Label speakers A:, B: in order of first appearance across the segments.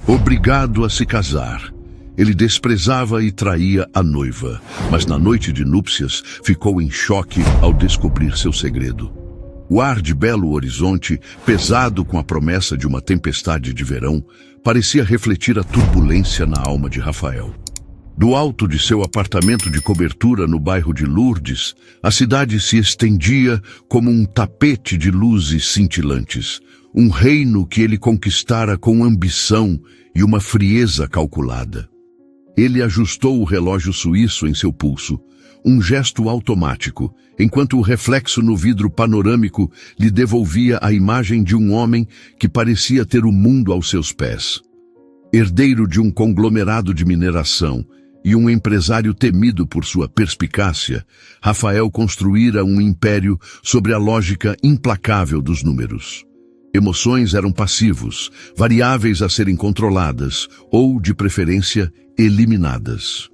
A: Obrigado a se casar. Ele desprezava e traía a noiva, mas na noite de núpcias ficou em choque ao descobrir seu segredo. O ar de Belo Horizonte, pesado com a promessa de uma tempestade de verão, parecia refletir a turbulência na alma de Rafael. Do alto de seu apartamento de cobertura no bairro de Lourdes, a cidade se estendia como um tapete de luzes cintilantes, um reino que ele conquistara com ambição e uma frieza calculada. Ele ajustou o relógio suíço em seu pulso, um gesto automático, enquanto o reflexo no vidro panorâmico lhe devolvia a imagem de um homem que parecia ter o mundo aos seus pés. Herdeiro de um conglomerado de mineração e um empresário temido por sua perspicácia, Rafael construíra um império sobre a lógica implacável dos números. Emoções eram passivos, variáveis a serem controladas ou, de preferência, eliminadas.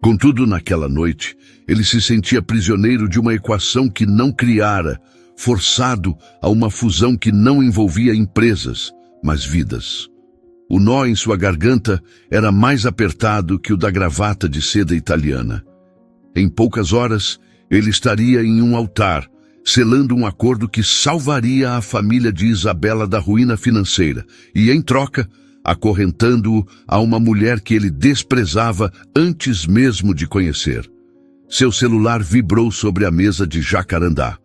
A: Contudo, naquela noite, ele se sentia prisioneiro de uma equação que não criara, forçado a uma fusão que não envolvia empresas, mas vidas. O nó em sua garganta era mais apertado que o da gravata de seda italiana. Em poucas horas, ele estaria em um altar, selando um acordo que salvaria a família de Isabela da ruína financeira e, em troca, acorrentando-o a uma mulher que ele desprezava antes mesmo de conhecer. Seu celular vibrou sobre a mesa de Jacarandá.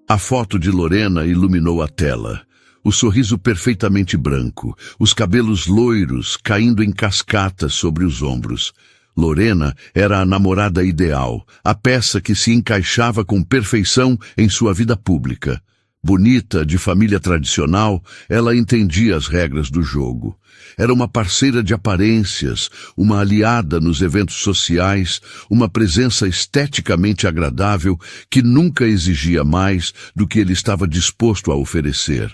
A: A foto de Lorena iluminou a tela. O sorriso perfeitamente branco, os cabelos loiros caindo em cascatas sobre os ombros. Lorena era a namorada ideal, a peça que se encaixava com perfeição em sua vida pública. Bonita, de família tradicional, ela entendia as regras do jogo. Era uma parceira de aparências, uma aliada nos eventos sociais, uma presença esteticamente agradável que nunca exigia mais do que ele estava disposto a oferecer.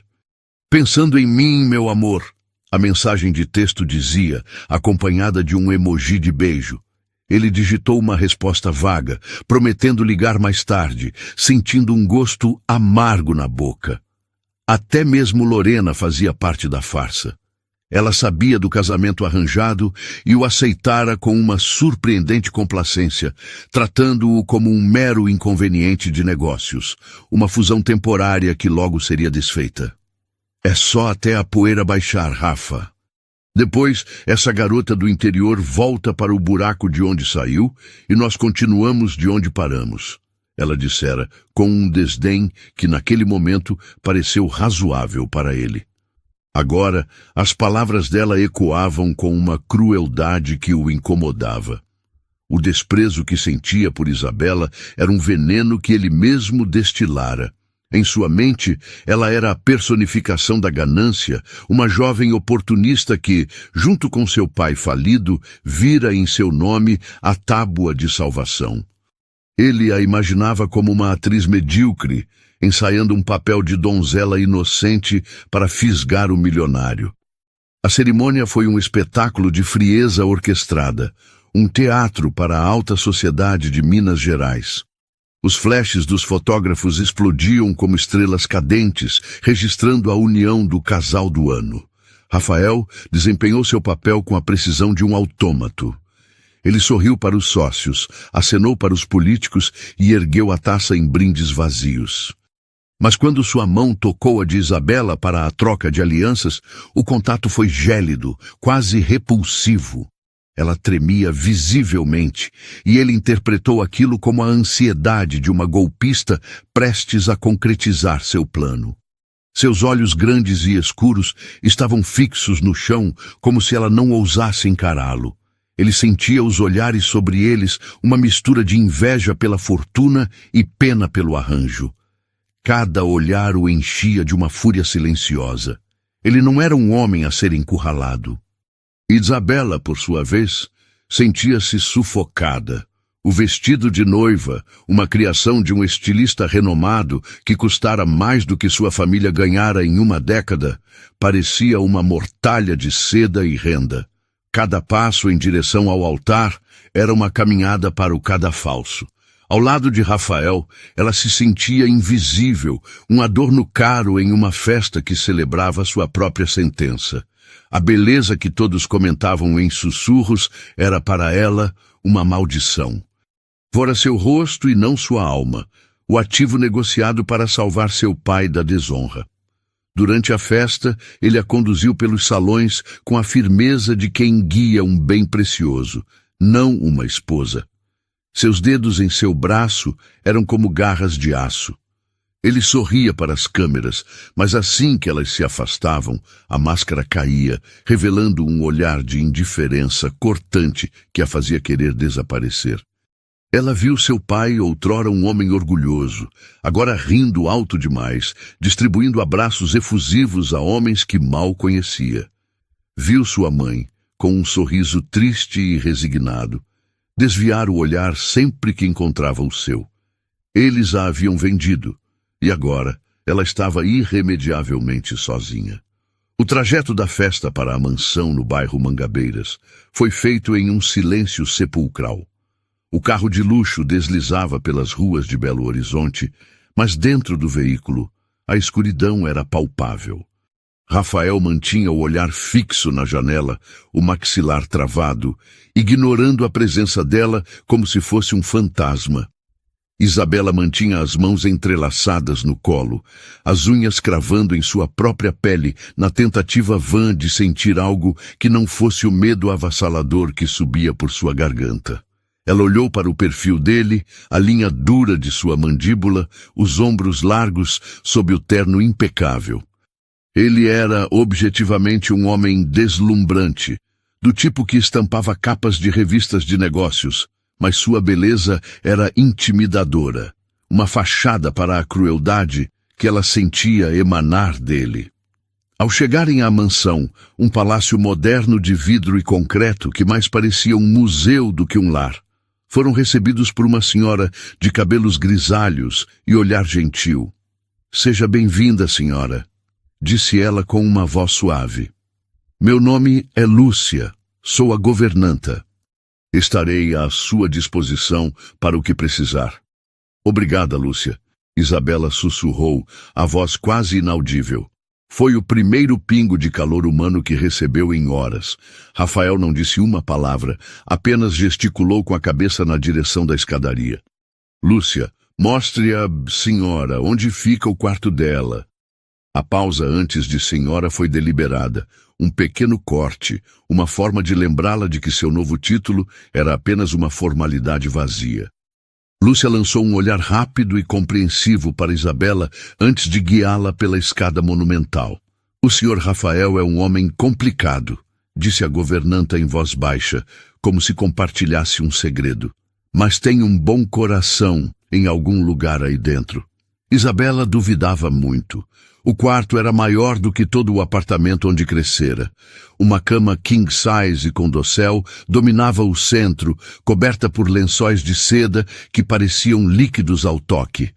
A: Pensando em mim, meu amor, a mensagem de texto dizia, acompanhada de um emoji de beijo. Ele digitou uma resposta vaga, prometendo ligar mais tarde, sentindo um gosto amargo na boca. Até mesmo Lorena fazia parte da farsa. Ela sabia do casamento arranjado e o aceitara com uma surpreendente complacência, tratando-o como um mero inconveniente de negócios, uma fusão temporária que logo seria desfeita. É só até a poeira baixar, Rafa. Depois, essa garota do interior volta para o buraco de onde saiu e nós continuamos de onde paramos, ela dissera, com um desdém que naquele momento pareceu razoável para ele. Agora, as palavras dela ecoavam com uma crueldade que o incomodava. O desprezo que sentia por Isabela era um veneno que ele mesmo destilara. Em sua mente, ela era a personificação da ganância, uma jovem oportunista que, junto com seu pai falido, vira em seu nome a tábua de salvação. Ele a imaginava como uma atriz medíocre, ensaiando um papel de donzela inocente para fisgar o milionário. A cerimônia foi um espetáculo de frieza orquestrada, um teatro para a alta sociedade de Minas Gerais. Os flashes dos fotógrafos explodiam como estrelas cadentes, registrando a união do casal do ano. Rafael desempenhou seu papel com a precisão de um autômato. Ele sorriu para os sócios, acenou para os políticos e ergueu a taça em brindes vazios. Mas quando sua mão tocou a de Isabela para a troca de alianças, o contato foi gélido, quase repulsivo. Ela tremia visivelmente, e ele interpretou aquilo como a ansiedade de uma golpista prestes a concretizar seu plano. Seus olhos grandes e escuros estavam fixos no chão, como se ela não ousasse encará-lo. Ele sentia os olhares sobre eles, uma mistura de inveja pela fortuna e pena pelo arranjo. Cada olhar o enchia de uma fúria silenciosa. Ele não era um homem a ser encurralado. Isabela, por sua vez, sentia-se sufocada. O vestido de noiva, uma criação de um estilista renomado que custara mais do que sua família ganhara em uma década, parecia uma mortalha de seda e renda. Cada passo em direção ao altar era uma caminhada para o cadafalso. Ao lado de Rafael, ela se sentia invisível, um adorno caro em uma festa que celebrava sua própria sentença. A beleza que todos comentavam em sussurros era para ela uma maldição. Fora seu rosto e não sua alma, o ativo negociado para salvar seu pai da desonra. Durante a festa, ele a conduziu pelos salões com a firmeza de quem guia um bem precioso, não uma esposa. Seus dedos em seu braço eram como garras de aço. Ele sorria para as câmeras, mas assim que elas se afastavam, a máscara caía, revelando um olhar de indiferença cortante que a fazia querer desaparecer. Ela viu seu pai, outrora um homem orgulhoso, agora rindo alto demais, distribuindo abraços efusivos a homens que mal conhecia. Viu sua mãe, com um sorriso triste e resignado, desviar o olhar sempre que encontrava o seu. Eles a haviam vendido, e agora ela estava irremediavelmente sozinha. O trajeto da festa para a mansão no bairro Mangabeiras foi feito em um silêncio sepulcral. O carro de luxo deslizava pelas ruas de Belo Horizonte, mas dentro do veículo a escuridão era palpável. Rafael mantinha o olhar fixo na janela, o maxilar travado, ignorando a presença dela como se fosse um fantasma. Isabela mantinha as mãos entrelaçadas no colo, as unhas cravando em sua própria pele na tentativa vã de sentir algo que não fosse o medo avassalador que subia por sua garganta. Ela olhou para o perfil dele, a linha dura de sua mandíbula, os ombros largos sob o terno impecável. Ele era objetivamente um homem deslumbrante, do tipo que estampava capas de revistas de negócios, mas sua beleza era intimidadora, uma fachada para a crueldade que ela sentia emanar dele. Ao chegarem à mansão, um palácio moderno de vidro e concreto que mais parecia um museu do que um lar, foram recebidos por uma senhora de cabelos grisalhos e olhar gentil. "Seja bem-vinda, senhora", disse ela com uma voz suave. "Meu nome é Lúcia, sou a governanta. Estarei à sua disposição para o que precisar." "Obrigada, Lúcia", Isabela sussurrou, a voz quase inaudível. Foi o primeiro pingo de calor humano que recebeu em horas. Rafael não disse uma palavra, apenas gesticulou com a cabeça na direção da escadaria. "Lúcia, mostre à senhora onde fica o quarto dela." A pausa antes de senhora foi deliberada, um pequeno corte, uma forma de lembrá-la de que seu novo título era apenas uma formalidade vazia. Lúcia lançou um olhar rápido e compreensivo para Isabela antes de guiá-la pela escada monumental. "O senhor Rafael é um homem complicado", disse a governanta em voz baixa, como se compartilhasse um segredo. "Mas tem um bom coração em algum lugar aí dentro." Isabela duvidava muito. O quarto era maior do que todo o apartamento onde crescera. Uma cama king size com dossel dominava o centro, coberta por lençóis de seda que pareciam líquidos ao toque.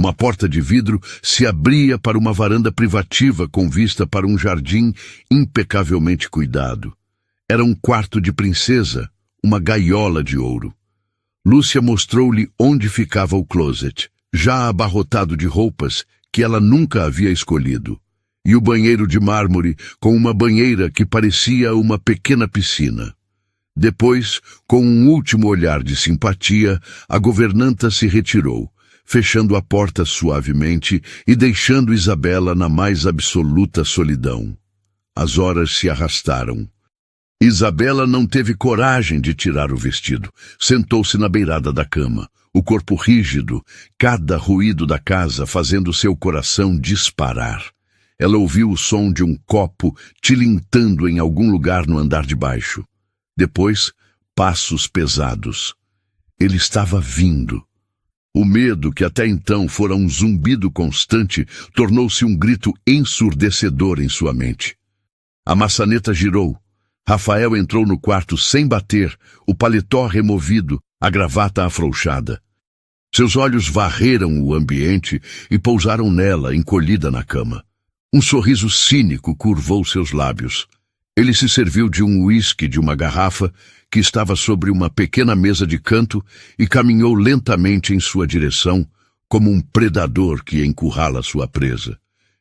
A: Uma porta de vidro se abria para uma varanda privativa com vista para um jardim impecavelmente cuidado. Era um quarto de princesa, uma gaiola de ouro. Lúcia mostrou-lhe onde ficava o closet, já abarrotado de roupas que ela nunca havia escolhido, e o banheiro de mármore com uma banheira que parecia uma pequena piscina. Depois, com um último olhar de simpatia, a governanta se retirou, fechando a porta suavemente e deixando Isabela na mais absoluta solidão. As horas se arrastaram. Isabela não teve coragem de tirar o vestido. Sentou-se na beirada da cama, o corpo rígido, cada ruído da casa fazendo seu coração disparar. Ela ouviu o som de um copo tilintando em algum lugar no andar de baixo. Depois, passos pesados. Ele estava vindo. O medo, que até então fora um zumbido constante, tornou-se um grito ensurdecedor em sua mente. A maçaneta girou. Rafael entrou no quarto sem bater, o paletó removido, a gravata afrouxada. Seus olhos varreram o ambiente e pousaram nela, encolhida na cama. Um sorriso cínico curvou seus lábios. Ele se serviu de um uísque de uma garrafa que estava sobre uma pequena mesa de canto e caminhou lentamente em sua direção, como um predador que encurrala sua presa.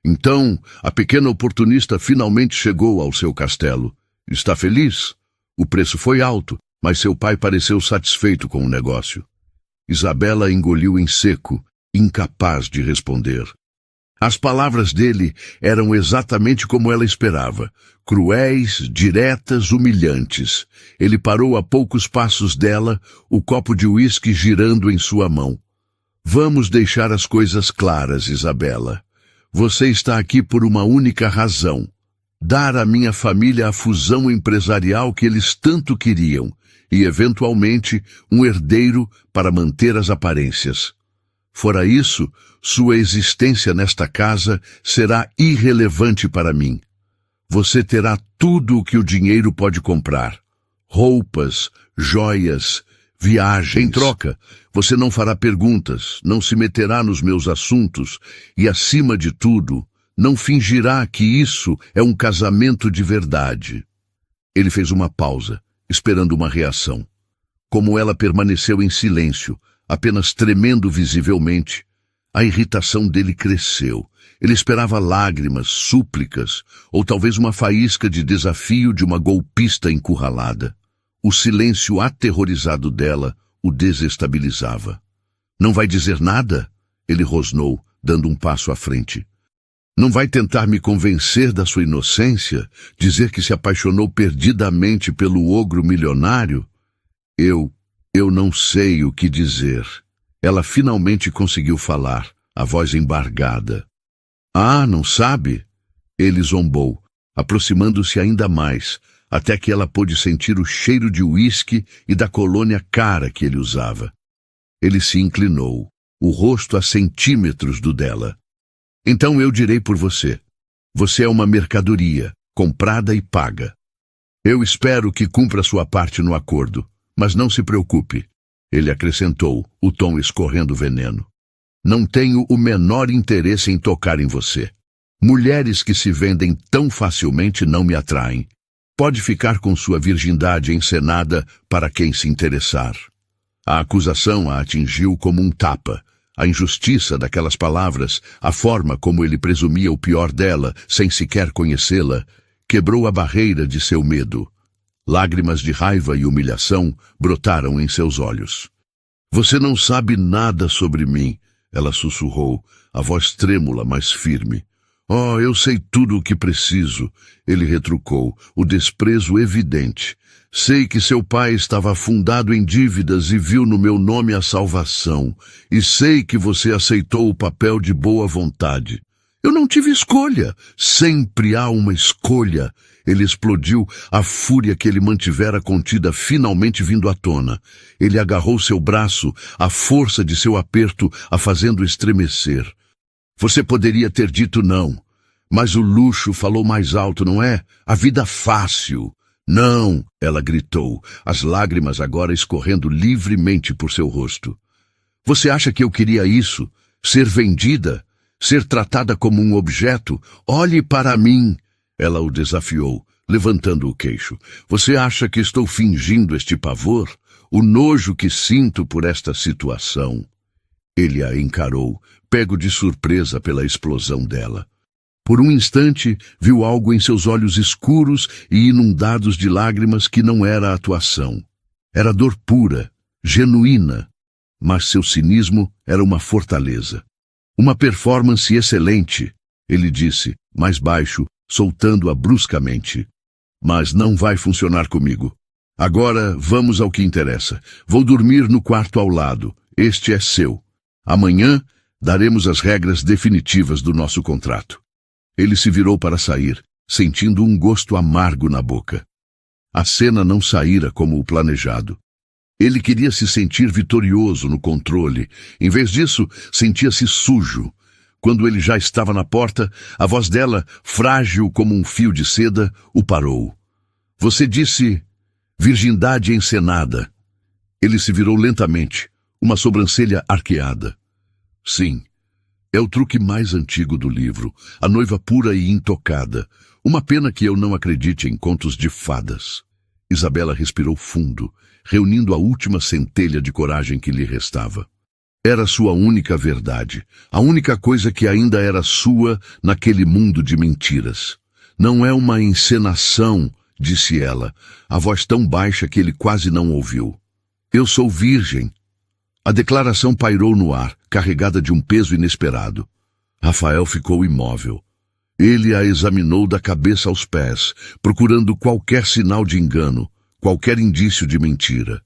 A: Então, a pequena oportunista finalmente chegou ao seu castelo. Está feliz? O preço foi alto, mas seu pai pareceu satisfeito com o negócio. Isabela engoliu em seco, incapaz de responder. As palavras dele eram exatamente como ela esperava, cruéis, diretas, humilhantes. Ele parou a poucos passos dela, o copo de uísque girando em sua mão. Vamos deixar as coisas claras, Isabela. Você está aqui por uma única razão. Dar à minha família a fusão empresarial que eles tanto queriam e, eventualmente, um herdeiro para manter as aparências. Fora isso, sua existência nesta casa será irrelevante para mim. Você terá tudo o que o dinheiro pode comprar. Roupas, joias, viagens. Em troca, você não fará perguntas, não se meterá nos meus assuntos e, acima de tudo, não fingirá que isso é um casamento de verdade. Ele fez uma pausa, esperando uma reação. Como ela permaneceu em silêncio, apenas tremendo visivelmente, a irritação dele cresceu. Ele esperava lágrimas, súplicas, ou talvez uma faísca de desafio de uma golpista encurralada. O silêncio aterrorizado dela o desestabilizava. Não vai dizer nada? Ele rosnou, dando um passo à frente. Não vai tentar me convencer da sua inocência? Dizer que se apaixonou perdidamente pelo ogro milionário? Eu não sei o que dizer. Ela finalmente conseguiu falar, a voz embargada. Ah, não sabe? Ele zombou, aproximando-se ainda mais, até que ela pôde sentir o cheiro de uísque e da colônia cara que ele usava. Ele se inclinou, o rosto a centímetros do dela. Então eu direi por você. Você é uma mercadoria, comprada e paga. Eu espero que cumpra sua parte no acordo, mas não se preocupe. Ele acrescentou, o tom escorrendo veneno. Não tenho o menor interesse em tocar em você. Mulheres que se vendem tão facilmente não me atraem. Pode ficar com sua virgindade encenada para quem se interessar. A acusação a atingiu como um tapa. A injustiça daquelas palavras, a forma como ele presumia o pior dela, sem sequer conhecê-la, quebrou a barreira de seu medo. Lágrimas de raiva e humilhação brotaram em seus olhos. Você não sabe nada sobre mim, ela sussurrou, a voz trêmula, mas firme. Oh, eu sei tudo o que preciso, ele retrucou, o desprezo evidente. Sei que seu pai estava afundado em dívidas e viu no meu nome a salvação. E sei que você aceitou o papel de boa vontade. Eu não tive escolha. Sempre há uma escolha. Ele explodiu, a fúria que ele mantivera contida finalmente vindo à tona. Ele agarrou seu braço, a força de seu aperto a fazendo estremecer. Você poderia ter dito não, mas o luxo falou mais alto, não é? A vida fácil. Não, ela gritou, as lágrimas agora escorrendo livremente por seu rosto. Você acha que eu queria isso? Ser vendida? Ser tratada como um objeto? Olhe para mim! Ela o desafiou, levantando o queixo. Você acha que estou fingindo este pavor? O nojo que sinto por esta situação? Ele a encarou, pego de surpresa pela explosão dela. Por um instante, viu algo em seus olhos escuros e inundados de lágrimas que não era atuação. Era dor pura, genuína, mas seu cinismo era uma fortaleza. Uma performance excelente, ele disse, mais baixo, soltando-a bruscamente. Mas não vai funcionar comigo. Agora vamos ao que interessa. Vou dormir no quarto ao lado. Este é seu. Amanhã daremos as regras definitivas do nosso contrato. Ele se virou para sair, sentindo um gosto amargo na boca. A cena não saíra como o planejado. Ele queria se sentir vitorioso no controle. Em vez disso, sentia-se sujo. Quando ele já estava na porta, a voz dela, frágil como um fio de seda, o parou. Você disse virgindade encenada. Ele se virou lentamente, uma sobrancelha arqueada. Sim. É o truque mais antigo do livro, a noiva pura e intocada. Uma pena que eu não acredite em contos de fadas. Isabela respirou fundo, reunindo a última centelha de coragem que lhe restava. Era sua única verdade, a única coisa que ainda era sua naquele mundo de mentiras. Não é uma encenação, disse ela, a voz tão baixa que ele quase não ouviu. Eu sou virgem. A declaração pairou no ar, carregada de um peso inesperado. Rafael ficou imóvel. Ele a examinou da cabeça aos pés, procurando qualquer sinal de engano, qualquer indício de mentira.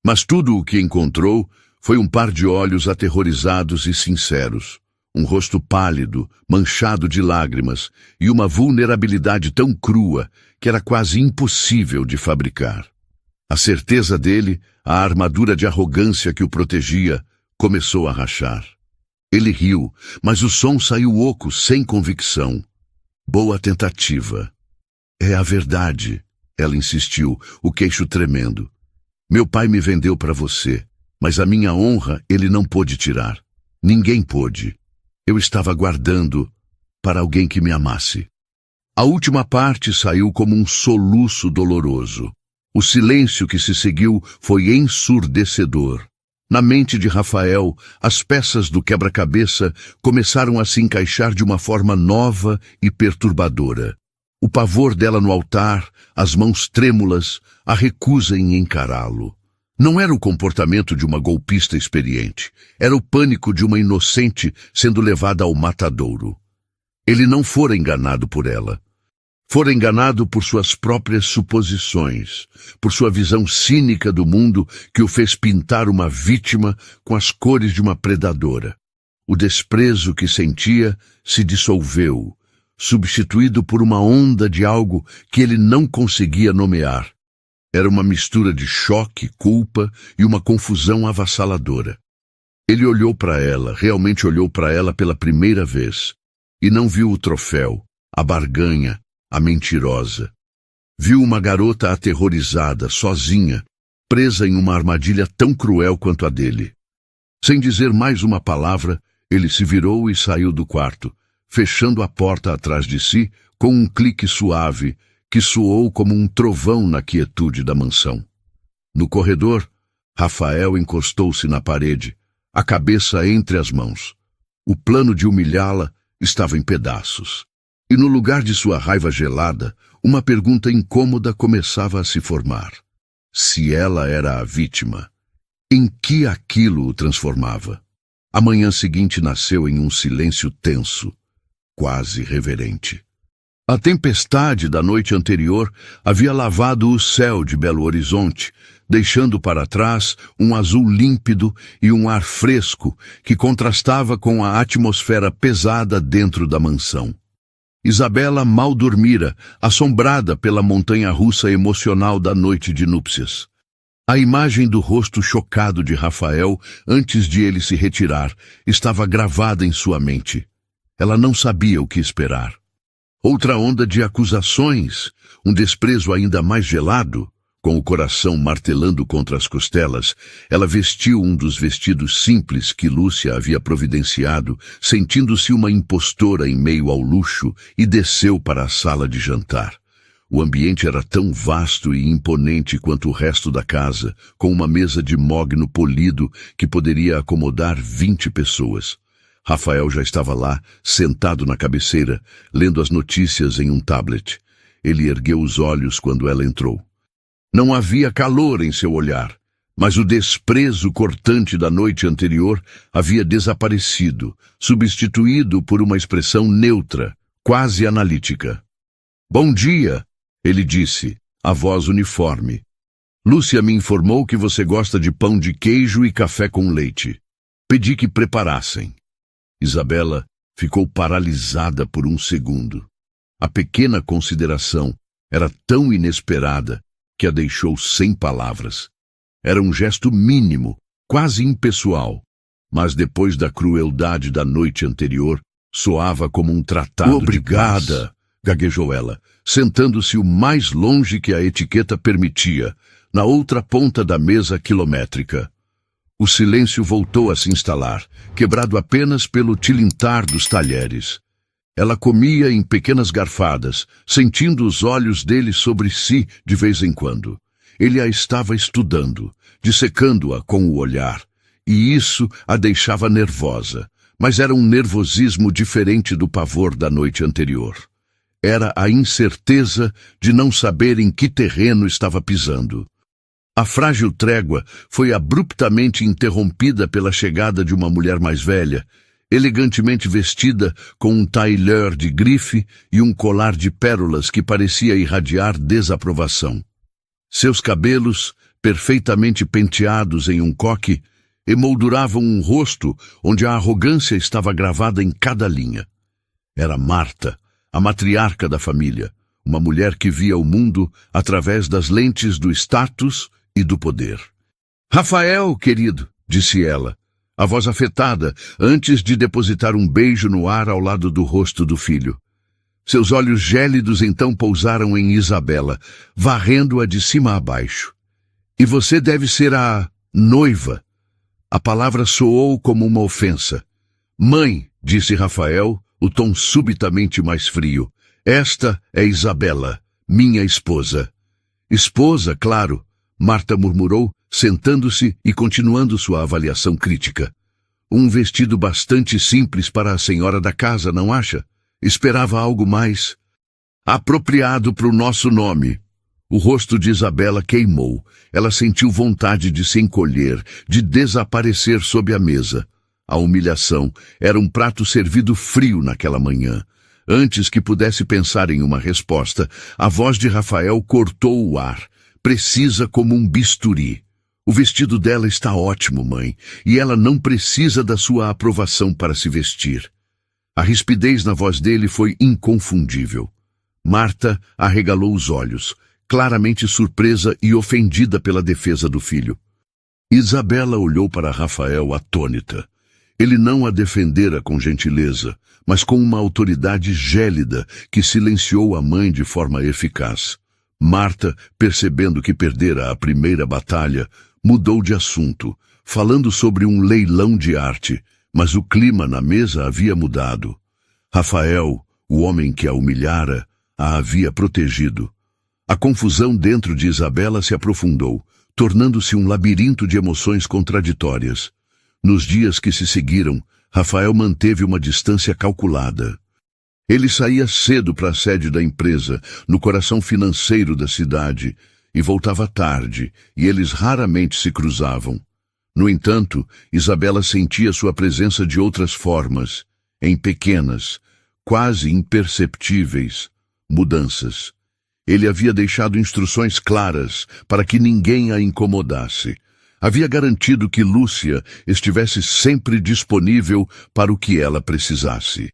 A: Mas tudo o que encontrou foi um par de olhos aterrorizados e sinceros, um rosto pálido, manchado de lágrimas, e uma vulnerabilidade tão crua que era quase impossível de fabricar. A certeza dele, a armadura de arrogância que o protegia, começou a rachar. Ele riu, mas o som saiu oco, sem convicção. Boa tentativa. É a verdade, ela insistiu, o queixo tremendo. Meu pai me vendeu para você, mas a minha honra ele não pôde tirar. Ninguém pôde. Eu estava guardando para alguém que me amasse. A última parte saiu como um soluço doloroso. O silêncio que se seguiu foi ensurdecedor. Na mente de Rafael, as peças do quebra-cabeça começaram a se encaixar de uma forma nova e perturbadora. O pavor dela no altar, as mãos trêmulas, a recusa em encará-lo. Não era o comportamento de uma golpista experiente. Era o pânico de uma inocente sendo levada ao matadouro. Ele não fora enganado por ela. Fora enganado por suas próprias suposições, por sua visão cínica do mundo que o fez pintar uma vítima com as cores de uma predadora. O desprezo que sentia se dissolveu, substituído por uma onda de algo que ele não conseguia nomear. Era uma mistura de choque, culpa e uma confusão avassaladora. Ele olhou para ela, realmente olhou para ela pela primeira vez, e não viu o troféu, a barganha, a mentirosa. Viu uma garota aterrorizada, sozinha, presa em uma armadilha tão cruel quanto a dele. Sem dizer mais uma palavra, ele se virou e saiu do quarto, fechando a porta atrás de si com um clique suave que soou como um trovão na quietude da mansão. No corredor, Rafael encostou-se na parede, a cabeça entre as mãos. O plano de humilhá-la estava em pedaços. E no lugar de sua raiva gelada, uma pergunta incômoda começava a se formar. Se ela era a vítima, em que aquilo o transformava? A manhã seguinte nasceu em um silêncio tenso, quase reverente. A tempestade da noite anterior havia lavado o céu de Belo Horizonte, deixando para trás um azul límpido e um ar fresco que contrastava com a atmosfera pesada dentro da mansão. Isabela mal dormira, assombrada pela montanha-russa emocional da noite de núpcias. A imagem do rosto chocado de Rafael, antes de ele se retirar, estava gravada em sua mente. Ela não sabia o que esperar. Outra onda de acusações, um desprezo ainda mais gelado. Com o coração martelando contra as costelas, ela vestiu um dos vestidos simples que Lúcia havia providenciado, sentindo-se uma impostora em meio ao luxo, e desceu para a sala de jantar. O ambiente era tão vasto e imponente quanto o resto da casa, com uma mesa de mogno polido que poderia acomodar 20 pessoas. Rafael já estava lá, sentado na cabeceira, lendo as notícias em um tablet. Ele ergueu os olhos quando ela entrou. Não havia calor em seu olhar, mas o desprezo cortante da noite anterior havia desaparecido, substituído por uma expressão neutra, quase analítica. Bom dia, ele disse, a voz uniforme. Lúcia me informou que você gosta de pão de queijo e café com leite. Pedi que preparassem. Isabela ficou paralisada por um segundo. A pequena consideração era tão inesperada que a deixou sem palavras. Era um gesto mínimo, quase impessoal, mas depois da crueldade da noite anterior, soava como um tratado. Obrigada, gaguejou ela, sentando-se o mais longe que a etiqueta permitia, na outra ponta da mesa quilométrica. O silêncio voltou a se instalar, quebrado apenas pelo tilintar dos talheres. Ela comia em pequenas garfadas, sentindo os olhos dele sobre si de vez em quando. Ele a estava estudando, dissecando-a com o olhar, e isso a deixava nervosa, mas era um nervosismo diferente do pavor da noite anterior. Era a incerteza de não saber em que terreno estava pisando. A frágil trégua foi abruptamente interrompida pela chegada de uma mulher mais velha, elegantemente vestida com um tailleur de grife e um colar de pérolas que parecia irradiar desaprovação. Seus cabelos, perfeitamente penteados em um coque, emolduravam um rosto onde a arrogância estava gravada em cada linha. Era Marta, a matriarca da família, uma mulher que via o mundo através das lentes do status e do poder. "Rafael, querido", disse ela, a voz afetada, antes de depositar um beijo no ar ao lado do rosto do filho. Seus olhos gélidos então pousaram em Isabela, varrendo-a de cima a baixo. "E você deve ser a noiva." A palavra soou como uma ofensa. "Mãe", disse Rafael, o tom subitamente mais frio. "Esta é Isabela, minha esposa." "Esposa, claro", Marta murmurou, sentando-se e continuando sua avaliação crítica. "Um vestido bastante simples para a senhora da casa, não acha? Esperava algo mais apropriado para o nosso nome." O rosto de Isabela queimou. Ela sentiu vontade de se encolher, de desaparecer sob a mesa. A humilhação era um prato servido frio naquela manhã. Antes que pudesse pensar em uma resposta, a voz de Rafael cortou o ar, precisa como um bisturi. "O vestido dela está ótimo, mãe, e ela não precisa da sua aprovação para se vestir." A rispidez na voz dele foi inconfundível. Marta arregalou os olhos, claramente surpresa e ofendida pela defesa do filho. Isabela olhou para Rafael atônita. Ele não a defendera com gentileza, mas com uma autoridade gélida que silenciou a mãe de forma eficaz. Marta, percebendo que perdera a primeira batalha, mudou de assunto, falando sobre um leilão de arte, mas o clima na mesa havia mudado. Rafael, o homem que a humilhara, a havia protegido. A confusão dentro de Isabela se aprofundou, tornando-se um labirinto de emoções contraditórias. Nos dias que se seguiram, Rafael manteve uma distância calculada. Ele saía cedo para a sede da empresa, no coração financeiro da cidade, e voltava tarde, e eles raramente se cruzavam. No entanto, Isabela sentia sua presença de outras formas, em pequenas, quase imperceptíveis, mudanças. Ele havia deixado instruções claras para que ninguém a incomodasse. Havia garantido que Lúcia estivesse sempre disponível para o que ela precisasse.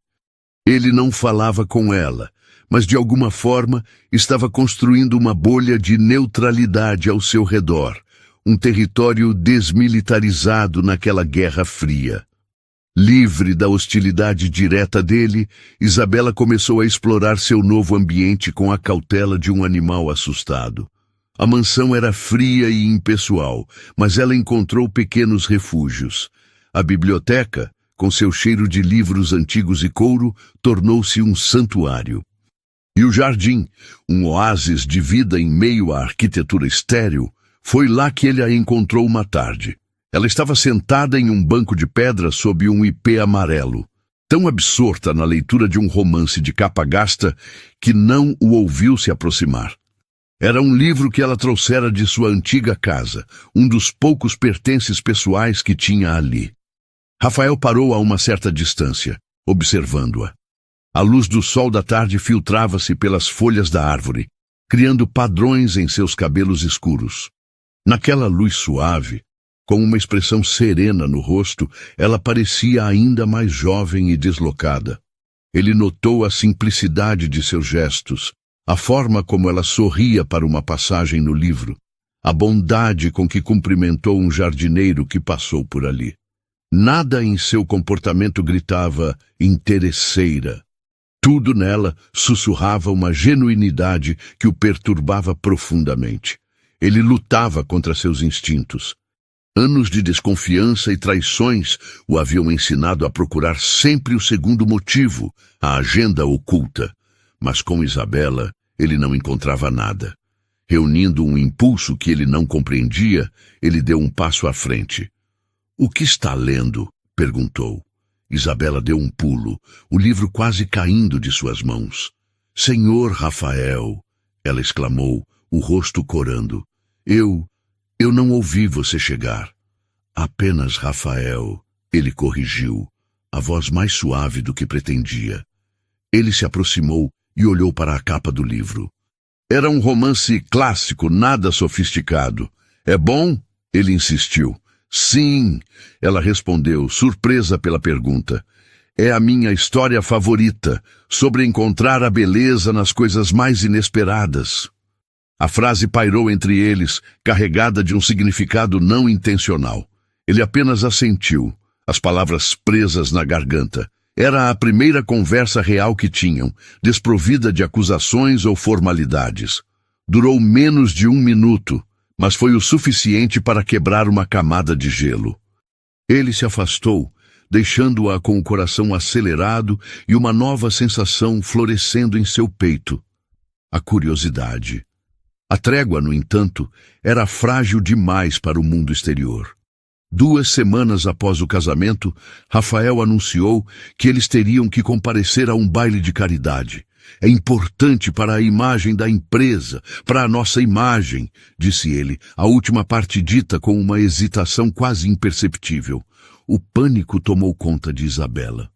A: Ele não falava com ela, mas de alguma forma estava construindo uma bolha de neutralidade ao seu redor, um território desmilitarizado naquela Guerra Fria. Livre da hostilidade direta dele, Isabela começou a explorar seu novo ambiente com a cautela de um animal assustado. A mansão era fria e impessoal, mas ela encontrou pequenos refúgios. A biblioteca, com seu cheiro de livros antigos e couro, tornou-se um santuário. E o jardim, um oásis de vida em meio à arquitetura estéril, foi lá que ele a encontrou uma tarde. Ela estava sentada em um banco de pedra sob um ipê amarelo, tão absorta na leitura de um romance de capa gasta que não o ouviu se aproximar. Era um livro que ela trouxera de sua antiga casa, um dos poucos pertences pessoais que tinha ali. Rafael parou a uma certa distância, observando-a. A luz do sol da tarde filtrava-se pelas folhas da árvore, criando padrões em seus cabelos escuros. Naquela luz suave, com uma expressão serena no rosto, ela parecia ainda mais jovem e deslocada. Ele notou a simplicidade de seus gestos, a forma como ela sorria para uma passagem no livro, a bondade com que cumprimentou um jardineiro que passou por ali. Nada em seu comportamento gritava interesseira. Tudo nela sussurrava uma genuinidade que o perturbava profundamente. Ele lutava contra seus instintos. Anos de desconfiança e traições o haviam ensinado a procurar sempre o segundo motivo, a agenda oculta. Mas com Isabela, ele não encontrava nada. Reunindo um impulso que ele não compreendia, ele deu um passo à frente. "O que está lendo?" perguntou. Isabela deu um pulo, o livro quase caindo de suas mãos. "Senhor Rafael", ela exclamou, o rosto corando. Eu não ouvi você chegar." "Apenas Rafael", ele corrigiu, a voz mais suave do que pretendia. Ele se aproximou e olhou para a capa do livro. Era um romance clássico, nada sofisticado. "É bom?" ele insistiu. "Sim", ela respondeu, surpresa pela pergunta. "É a minha história favorita, sobre encontrar a beleza nas coisas mais inesperadas." A frase pairou entre eles, carregada de um significado não intencional. Ele apenas assentiu, as palavras presas na garganta. Era a primeira conversa real que tinham, desprovida de acusações ou formalidades. Durou menos de 1 minuto, mas foi o suficiente para quebrar uma camada de gelo. Ele se afastou, deixando-a com o coração acelerado e uma nova sensação florescendo em seu peito. A curiosidade. A trégua, no entanto, era frágil demais para o mundo exterior. 2 semanas após o casamento, Rafael anunciou que eles teriam que comparecer a um baile de caridade. "É importante para a imagem da empresa, para a nossa imagem", disse ele, a última parte dita com uma hesitação quase imperceptível. O pânico tomou conta de Isabela.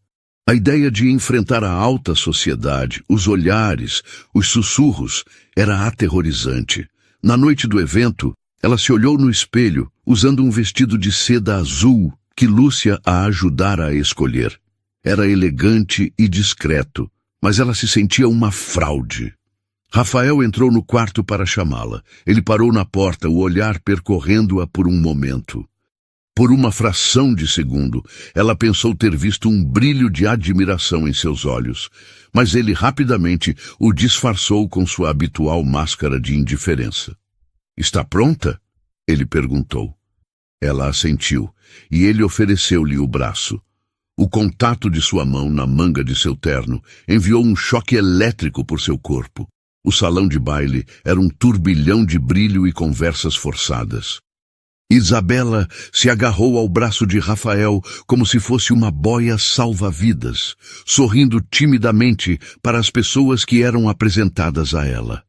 A: A ideia de enfrentar a alta sociedade, os olhares, os sussurros, era aterrorizante. Na noite do evento, ela se olhou no espelho, usando um vestido de seda azul que Lúcia a ajudara a escolher. Era elegante e discreto, mas ela se sentia uma fraude. Rafael entrou no quarto para chamá-la. Ele parou na porta, o olhar percorrendo-a por um momento. Por uma fração de segundo, ela pensou ter visto um brilho de admiração em seus olhos, mas ele rapidamente o disfarçou com sua habitual máscara de indiferença. "Está pronta?" ele perguntou. Ela assentiu, e ele ofereceu-lhe o braço. O contato de sua mão na manga de seu terno enviou um choque elétrico por seu corpo. O salão de baile era um turbilhão de brilho e conversas forçadas. Isabela se agarrou ao braço de Rafael como se fosse uma boia salva-vidas, sorrindo timidamente para as pessoas que eram apresentadas a ela.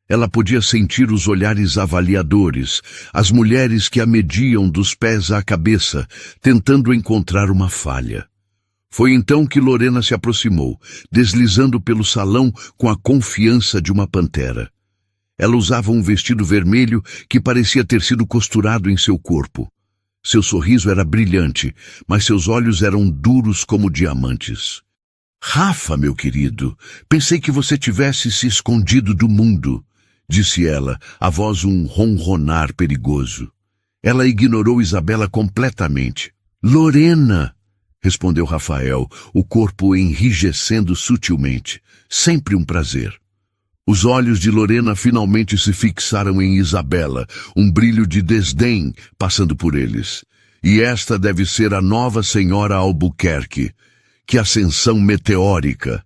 A: Ela podia sentir os olhares avaliadores, as mulheres que a mediam dos pés à cabeça, tentando encontrar uma falha. Foi então que Lorena se aproximou, deslizando pelo salão com a confiança de uma pantera. Ela usava um vestido vermelho que parecia ter sido costurado em seu corpo. Seu sorriso era brilhante, mas seus olhos eram duros como diamantes. "Rafa, meu querido, pensei que você tivesse se escondido do mundo", disse ela, a voz um ronronar perigoso. Ela ignorou Isabela completamente. "Lorena", respondeu Rafael, o corpo enrijecendo sutilmente. "Sempre um prazer." Os olhos de Lorena finalmente se fixaram em Isabela, um brilho de desdém passando por eles. "E esta deve ser a nova senhora Albuquerque. Que ascensão meteórica!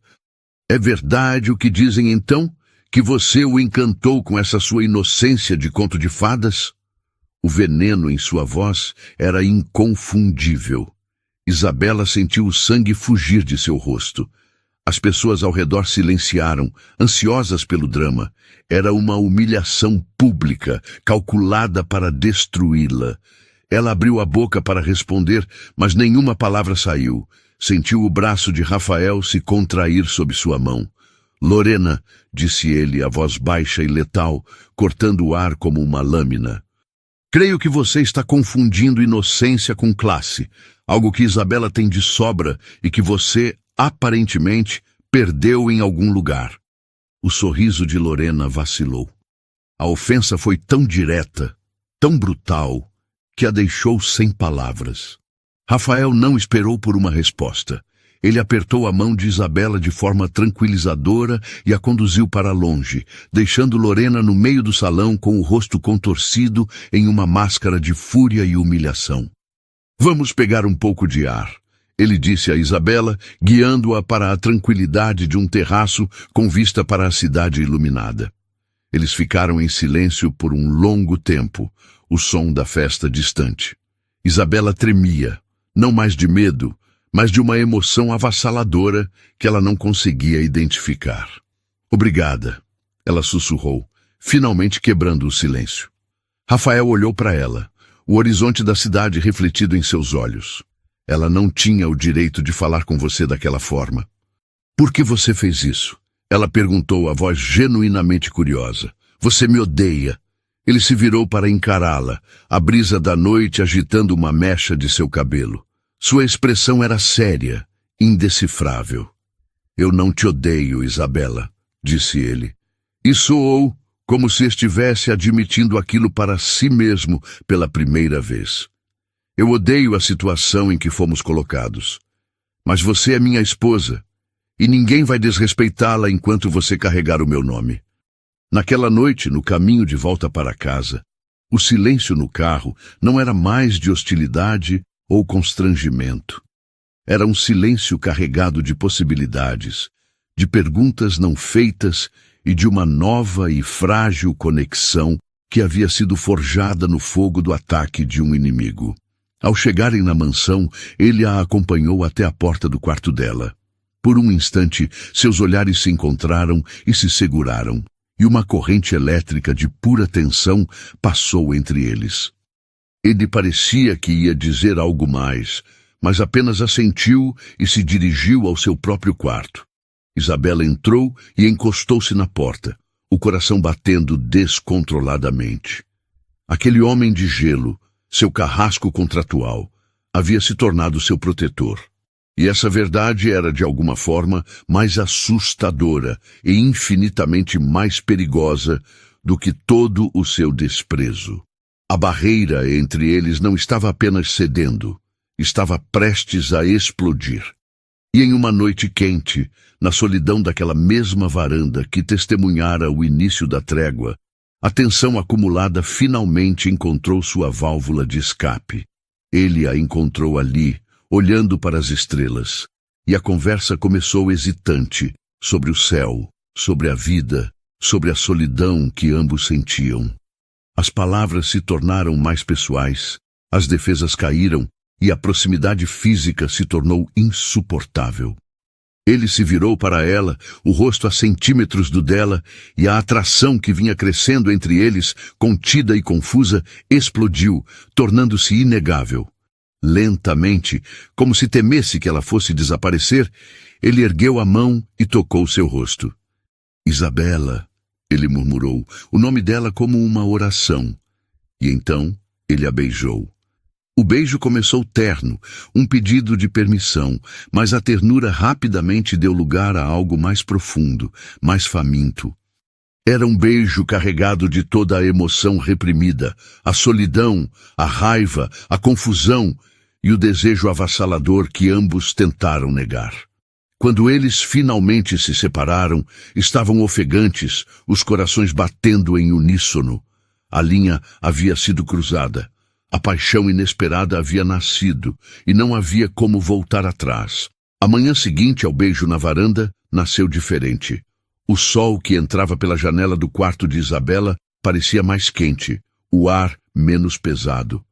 A: É verdade o que dizem então? Que você o encantou com essa sua inocência de conto de fadas?" O veneno em sua voz era inconfundível. Isabela sentiu o sangue fugir de seu rosto. As pessoas ao redor silenciaram, ansiosas pelo drama. Era uma humilhação pública, calculada para destruí-la. Ela abriu a boca para responder, mas nenhuma palavra saiu. Sentiu o braço de Rafael se contrair sob sua mão. "Lorena", disse ele, a voz baixa e letal, cortando o ar como uma lâmina. "Creio que você está confundindo inocência com classe, algo que Isabela tem de sobra e que você, aparentemente, perdeu em algum lugar." O sorriso de Lorena vacilou. A ofensa foi tão direta, tão brutal, que a deixou sem palavras. Rafael não esperou por uma resposta. Ele apertou a mão de Isabela de forma tranquilizadora e a conduziu para longe, deixando Lorena no meio do salão com o rosto contorcido em uma máscara de fúria e humilhação. "Vamos pegar um pouco de ar", ele disse a Isabela, guiando-a para a tranquilidade de um terraço com vista para a cidade iluminada. Eles ficaram em silêncio por um longo tempo, o som da festa distante. Isabela tremia, não mais de medo, mas de uma emoção avassaladora que ela não conseguia identificar. Obrigada, ela sussurrou, finalmente quebrando o silêncio. Rafael olhou para ela, o horizonte da cidade refletido em seus olhos. Ela não tinha o direito de falar com você daquela forma. Por que você fez isso? Ela perguntou, a voz genuinamente curiosa. Você me odeia. Ele se virou para encará-la, a brisa da noite agitando uma mecha de seu cabelo. Sua expressão era séria, indecifrável. Eu não te odeio, Isabela, disse ele. E soou como se estivesse admitindo aquilo para si mesmo pela primeira vez. Eu odeio a situação em que fomos colocados. Mas você é minha esposa, e ninguém vai desrespeitá-la enquanto você carregar o meu nome. Naquela noite, no caminho de volta para casa, o silêncio no carro não era mais de hostilidade ou constrangimento. Era um silêncio carregado de possibilidades, de perguntas não feitas e de uma nova e frágil conexão que havia sido forjada no fogo do ataque de um inimigo. Ao chegarem na mansão, ele a acompanhou até a porta do quarto dela. Por um instante, seus olhares se encontraram e se seguraram, e uma corrente elétrica de pura tensão passou entre eles. Ele parecia que ia dizer algo mais, mas apenas assentiu e se dirigiu ao seu próprio quarto. Isabela entrou e encostou-se na porta, o coração batendo descontroladamente. Aquele homem de gelo, seu carrasco contratual, havia se tornado seu protetor. E essa verdade era, de alguma forma, mais assustadora e infinitamente mais perigosa do que todo o seu desprezo. A barreira entre eles não estava apenas cedendo, estava prestes a explodir. E em uma noite quente, na solidão daquela mesma varanda que testemunhara o início da trégua, a tensão acumulada finalmente encontrou sua válvula de escape. Ele a encontrou ali, olhando para as estrelas, e a conversa começou hesitante sobre o céu, sobre a vida, sobre a solidão que ambos sentiam. As palavras se tornaram mais pessoais, as defesas caíram e a proximidade física se tornou insuportável. Ele se virou para ela, o rosto a centímetros do dela, e a atração que vinha crescendo entre eles, contida e confusa, explodiu, tornando-se inegável. Lentamente, como se temesse que ela fosse desaparecer, ele ergueu a mão e tocou seu rosto. Isabela, ele murmurou, o nome dela como uma oração. E então ele a beijou. O beijo começou terno, um pedido de permissão, mas a ternura rapidamente deu lugar a algo mais profundo, mais faminto. Era um beijo carregado de toda a emoção reprimida, a solidão, a raiva, a confusão e o desejo avassalador que ambos tentaram negar. Quando eles finalmente se separaram, estavam ofegantes, os corações batendo em uníssono. A linha havia sido cruzada. A paixão inesperada havia nascido, e não havia como voltar atrás. A manhã seguinte ao beijo na varanda, nasceu diferente. O sol que entrava pela janela do quarto de Isabela parecia mais quente, o ar menos pesado.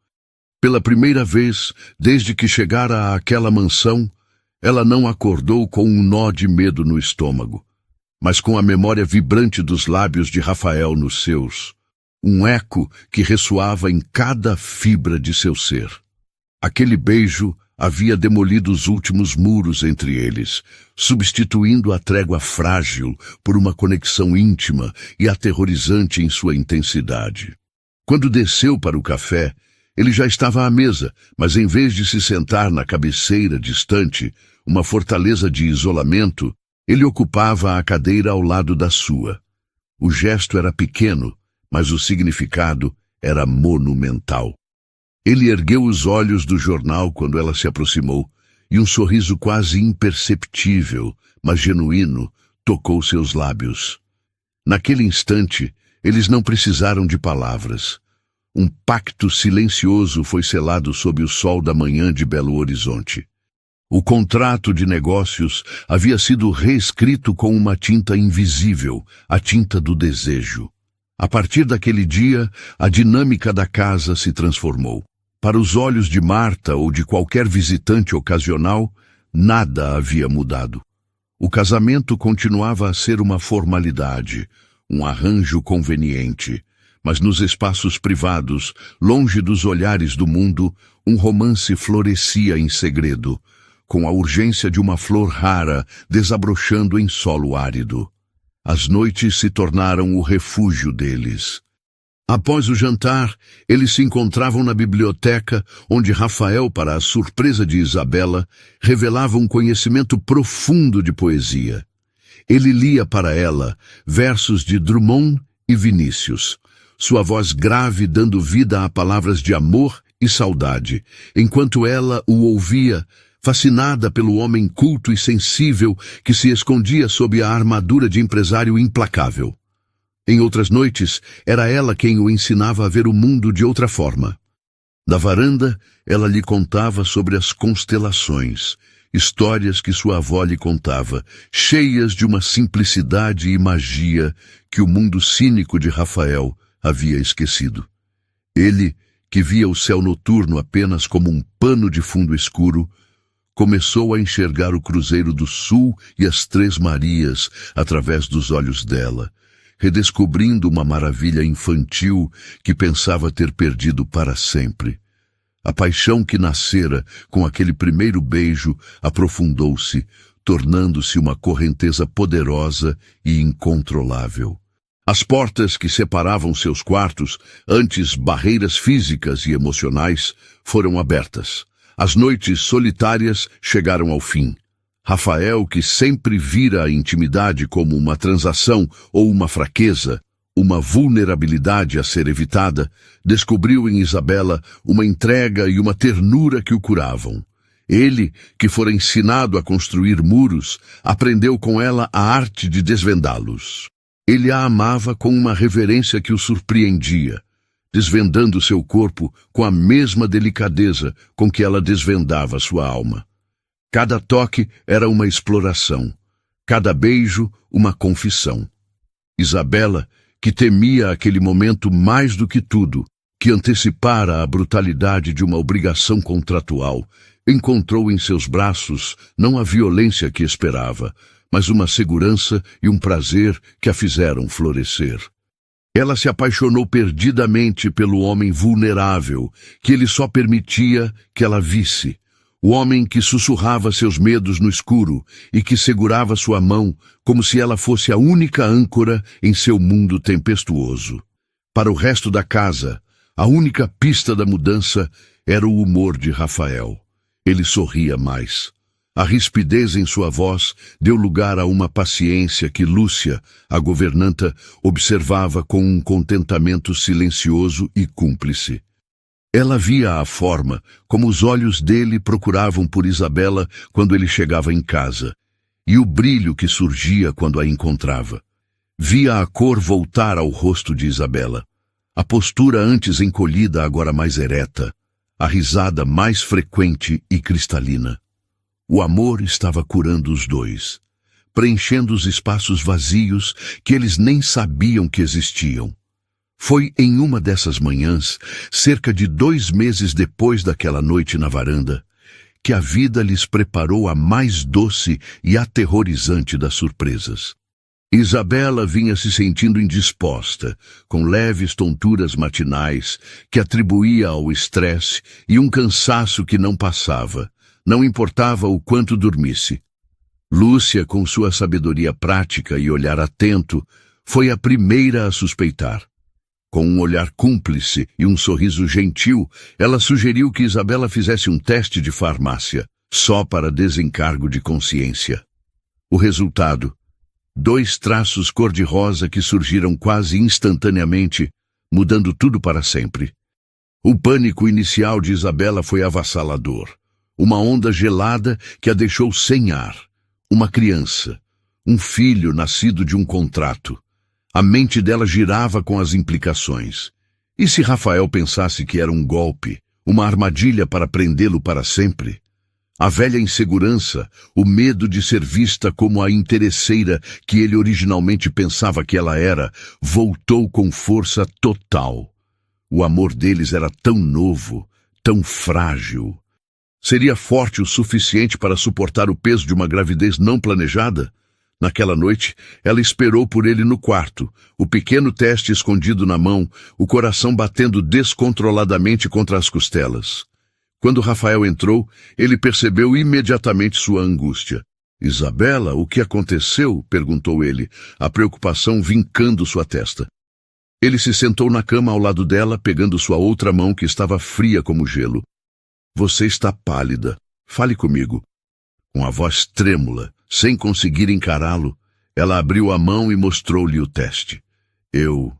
A: Pela primeira vez, desde que chegara àquela mansão, ela não acordou com um nó de medo no estômago, mas com a memória vibrante dos lábios de Rafael nos seus. Um eco que ressoava em cada fibra de seu ser. Aquele beijo havia demolido os últimos muros entre eles, substituindo a trégua frágil por uma conexão íntima e aterrorizante em sua intensidade. Quando desceu para o café, ele já estava à mesa, mas em vez de se sentar na cabeceira distante, uma fortaleza de isolamento, ele ocupava a cadeira ao lado da sua. O gesto era pequeno, mas o significado era monumental. Ele ergueu os olhos do jornal quando ela se aproximou, e um sorriso quase imperceptível, mas genuíno, tocou seus lábios. Naquele instante, eles não precisaram de palavras. Um pacto silencioso foi selado sob o sol da manhã de Belo Horizonte. O contrato de negócios havia sido reescrito com uma tinta invisível, a tinta do desejo. A partir daquele dia, a dinâmica da casa se transformou. Para os olhos de Marta ou de qualquer visitante ocasional, nada havia mudado. O casamento continuava a ser uma formalidade, um arranjo conveniente, mas nos espaços privados, longe dos olhares do mundo, um romance florescia em segredo, com a urgência de uma flor rara desabrochando em solo árido. As noites se tornaram o refúgio deles. Após o jantar, eles se encontravam na biblioteca, onde Rafael, para a surpresa de Isabela, revelava um conhecimento profundo de poesia. Ele lia para ela versos de Drummond e Vinícius, sua voz grave dando vida a palavras de amor e saudade, enquanto ela o ouvia, fascinada pelo homem culto e sensível que se escondia sob a armadura de empresário implacável. Em outras noites, era ela quem o ensinava a ver o mundo de outra forma. Da varanda, ela lhe contava sobre as constelações, histórias que sua avó lhe contava, cheias de uma simplicidade e magia que o mundo cínico de Rafael havia esquecido. Ele, que via o céu noturno apenas como um pano de fundo escuro, começou a enxergar o Cruzeiro do Sul e as Três Marias através dos olhos dela, redescobrindo uma maravilha infantil que pensava ter perdido para sempre. A paixão que nascera com aquele primeiro beijo aprofundou-se, tornando-se uma correnteza poderosa e incontrolável. As portas que separavam seus quartos, antes barreiras físicas e emocionais, foram abertas. As noites solitárias chegaram ao fim. Rafael, que sempre vira a intimidade como uma transação ou uma fraqueza, uma vulnerabilidade a ser evitada, descobriu em Isabela uma entrega e uma ternura que o curavam. Ele, que fora ensinado a construir muros, aprendeu com ela a arte de desvendá-los. Ele a amava com uma reverência que o surpreendia, desvendando seu corpo com a mesma delicadeza com que ela desvendava sua alma. Cada toque era uma exploração, cada beijo uma confissão. Isabela, que temia aquele momento mais do que tudo, que antecipara a brutalidade de uma obrigação contratual, encontrou em seus braços não a violência que esperava, mas uma segurança e um prazer que a fizeram florescer. Ela se apaixonou perdidamente pelo homem vulnerável, que ele só permitia que ela visse. O homem que sussurrava seus medos no escuro e que segurava sua mão como se ela fosse a única âncora em seu mundo tempestuoso. Para o resto da casa, a única pista da mudança era o humor de Rafael. Ele sorria mais. A rispidez em sua voz deu lugar a uma paciência que Lúcia, a governanta, observava com um contentamento silencioso e cúmplice. Ela via a forma como os olhos dele procuravam por Isabela quando ele chegava em casa, e o brilho que surgia quando a encontrava. Via a cor voltar ao rosto de Isabela, a postura antes encolhida agora mais ereta, a risada mais frequente e cristalina. O amor estava curando os dois, preenchendo os espaços vazios que eles nem sabiam que existiam. Foi em uma dessas manhãs, cerca de 2 meses depois daquela noite na varanda, que a vida lhes preparou a mais doce e aterrorizante das surpresas. Isabela vinha se sentindo indisposta, com leves tonturas matinais que atribuía ao estresse e um cansaço que não passava, não importava o quanto dormisse. Lúcia, com sua sabedoria prática e olhar atento, foi a primeira a suspeitar. Com um olhar cúmplice e um sorriso gentil, ela sugeriu que Isabela fizesse um teste de farmácia, só para desencargo de consciência. O resultado: 2 traços cor-de-rosa que surgiram quase instantaneamente, mudando tudo para sempre. O pânico inicial de Isabela foi avassalador. Uma onda gelada que a deixou sem ar. Uma criança, um filho nascido de um contrato. A mente dela girava com as implicações. E se Rafael pensasse que era um golpe, uma armadilha para prendê-lo para sempre? A velha insegurança, o medo de ser vista como a interesseira que ele originalmente pensava que ela era, voltou com força total. O amor deles era tão novo, tão frágil. Seria forte o suficiente para suportar o peso de uma gravidez não planejada? Naquela noite, ela esperou por ele no quarto, o pequeno teste escondido na mão, o coração batendo descontroladamente contra as costelas. Quando Rafael entrou, ele percebeu imediatamente sua angústia. "Isabela, o que aconteceu?" perguntou ele, a preocupação vincando sua testa. Ele se sentou na cama ao lado dela, pegando sua outra mão que estava fria como gelo. "Você está pálida. Fale comigo." Com a voz trêmula, sem conseguir encará-lo, ela abriu a mão e mostrou-lhe o teste. Eu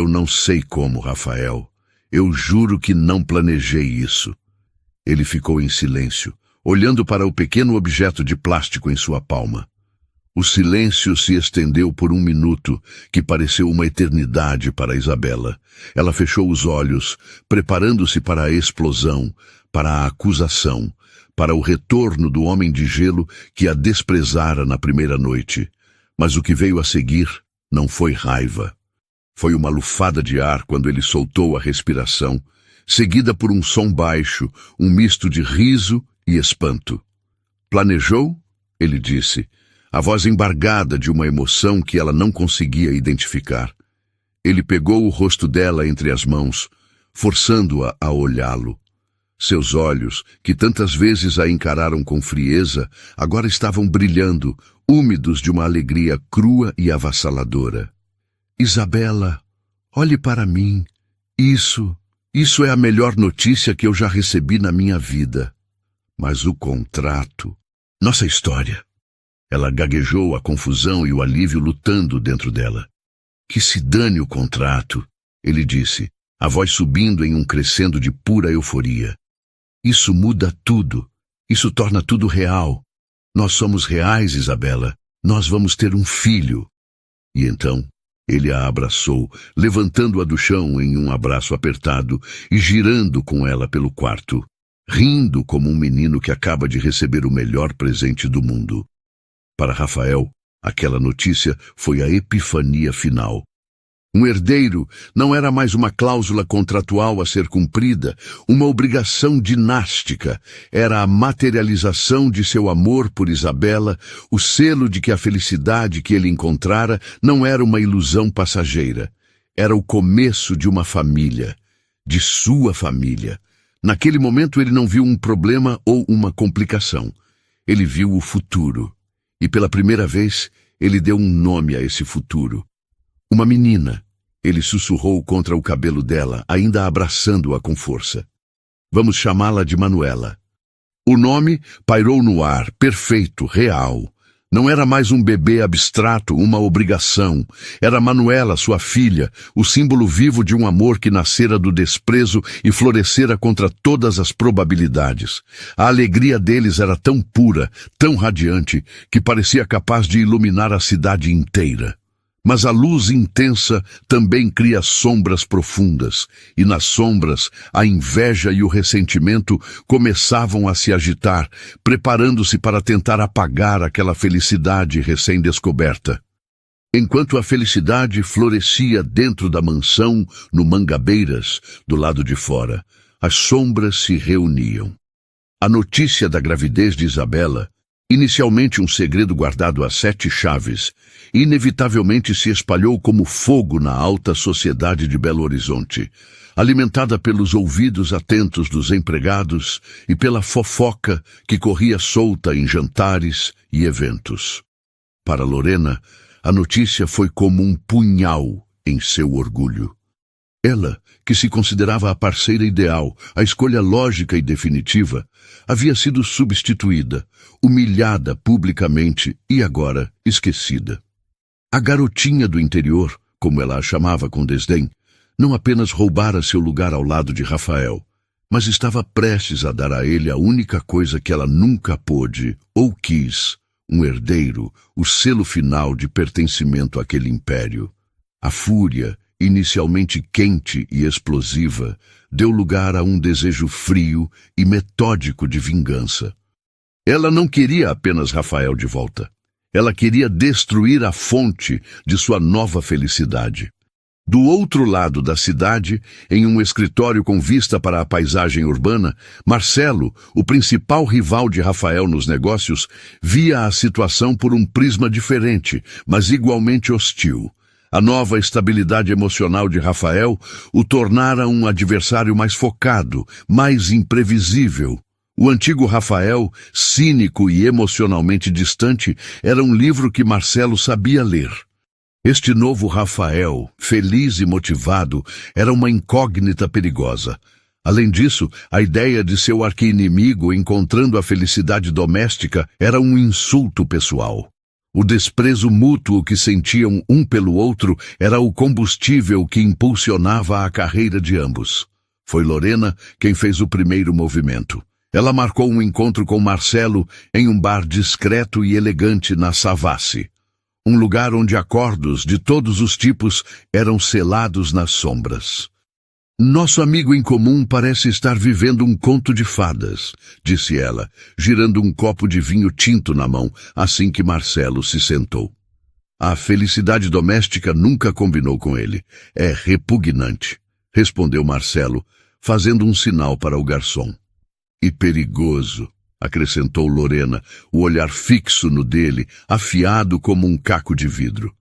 A: não sei como, Rafael. Eu juro que não planejei isso." Ele ficou em silêncio, olhando para o pequeno objeto de plástico em sua palma. O silêncio se estendeu por 1 minuto, que pareceu uma eternidade para Isabela. Ela fechou os olhos, preparando-se para a explosão, para a acusação, para o retorno do homem de gelo que a desprezara na primeira noite. Mas o que veio a seguir não foi raiva. Foi uma lufada de ar quando ele soltou a respiração, seguida por um som baixo, um misto de riso e espanto. "Planejou?" ele disse, a voz embargada de uma emoção que ela não conseguia identificar. Ele pegou o rosto dela entre as mãos, forçando-a a olhá-lo. Seus olhos, que tantas vezes a encararam com frieza, agora estavam brilhando, úmidos de uma alegria crua e avassaladora. "Isabela, olhe para mim. Isso é a melhor notícia que eu já recebi na minha vida. Mas o contrato... Nossa história..." Ela gaguejou, a confusão e o alívio lutando dentro dela. "Que se dane o contrato", ele disse, a voz subindo em um crescendo de pura euforia. "Isso muda tudo. Isso torna tudo real. Nós somos reais, Isabela. Nós vamos ter um filho." E então ele a abraçou, levantando-a do chão em um abraço apertado e girando com ela pelo quarto, rindo como um menino que acaba de receber o melhor presente do mundo. Para Rafael, aquela notícia foi a epifania final. Um herdeiro não era mais uma cláusula contratual a ser cumprida, uma obrigação dinástica. Era a materialização de seu amor por Isabela, o selo de que a felicidade que ele encontrara não era uma ilusão passageira. Era o começo de uma família, de sua família. Naquele momento ele não viu um problema ou uma complicação. Ele viu o futuro. E pela primeira vez, ele deu um nome a esse futuro. "Uma menina", ele sussurrou contra o cabelo dela, ainda abraçando-a com força. "Vamos chamá-la de Manuela." O nome pairou no ar, perfeito, real. Não era mais um bebê abstrato, uma obrigação. Era Manuela, sua filha, o símbolo vivo de um amor que nascera do desprezo e florescera contra todas as probabilidades. A alegria deles era tão pura, tão radiante, que parecia capaz de iluminar a cidade inteira. Mas a luz intensa também cria sombras profundas, e nas sombras a inveja e o ressentimento começavam a se agitar, preparando-se para tentar apagar aquela felicidade recém-descoberta. Enquanto a felicidade florescia dentro da mansão, no Mangabeiras, do lado de fora, as sombras se reuniam. A notícia da gravidez de Isabela, inicialmente um segredo guardado a 7 chaves, inevitavelmente se espalhou como fogo na alta sociedade de Belo Horizonte, alimentada pelos ouvidos atentos dos empregados e pela fofoca que corria solta em jantares e eventos. Para Lorena, a notícia foi como um punhal em seu orgulho. Ela, que se considerava a parceira ideal, a escolha lógica e definitiva, havia sido substituída, humilhada publicamente e agora esquecida. A garotinha do interior, como ela a chamava com desdém, não apenas roubara seu lugar ao lado de Rafael, mas estava prestes a dar a ele a única coisa que ela nunca pôde ou quis, um herdeiro, o selo final de pertencimento àquele império. A fúria, inicialmente quente e explosiva, deu lugar a um desejo frio e metódico de vingança. Ela não queria apenas Rafael de volta. Ela queria destruir a fonte de sua nova felicidade. Do outro lado da cidade, em um escritório com vista para a paisagem urbana, Marcelo, o principal rival de Rafael nos negócios, via a situação por um prisma diferente, mas igualmente hostil. A nova estabilidade emocional de Rafael o tornara um adversário mais focado, mais imprevisível. O antigo Rafael, cínico e emocionalmente distante, era um livro que Marcelo sabia ler. Este novo Rafael, feliz e motivado, era uma incógnita perigosa. Além disso, a ideia de seu arqui-inimigo encontrando a felicidade doméstica era um insulto pessoal. O desprezo mútuo que sentiam um pelo outro era o combustível que impulsionava a carreira de ambos. Foi Lorena quem fez o primeiro movimento. Ela marcou um encontro com Marcelo em um bar discreto e elegante na Savassi. Um lugar onde acordos de todos os tipos eram selados nas sombras. Nosso amigo em comum parece estar vivendo um conto de fadas, disse ela, girando um copo de vinho tinto na mão, assim que Marcelo se sentou. A felicidade doméstica nunca combinou com ele. É repugnante, respondeu Marcelo, fazendo um sinal para o garçom. E perigoso, acrescentou Lorena, o olhar fixo no dele, afiado como um caco de vidro.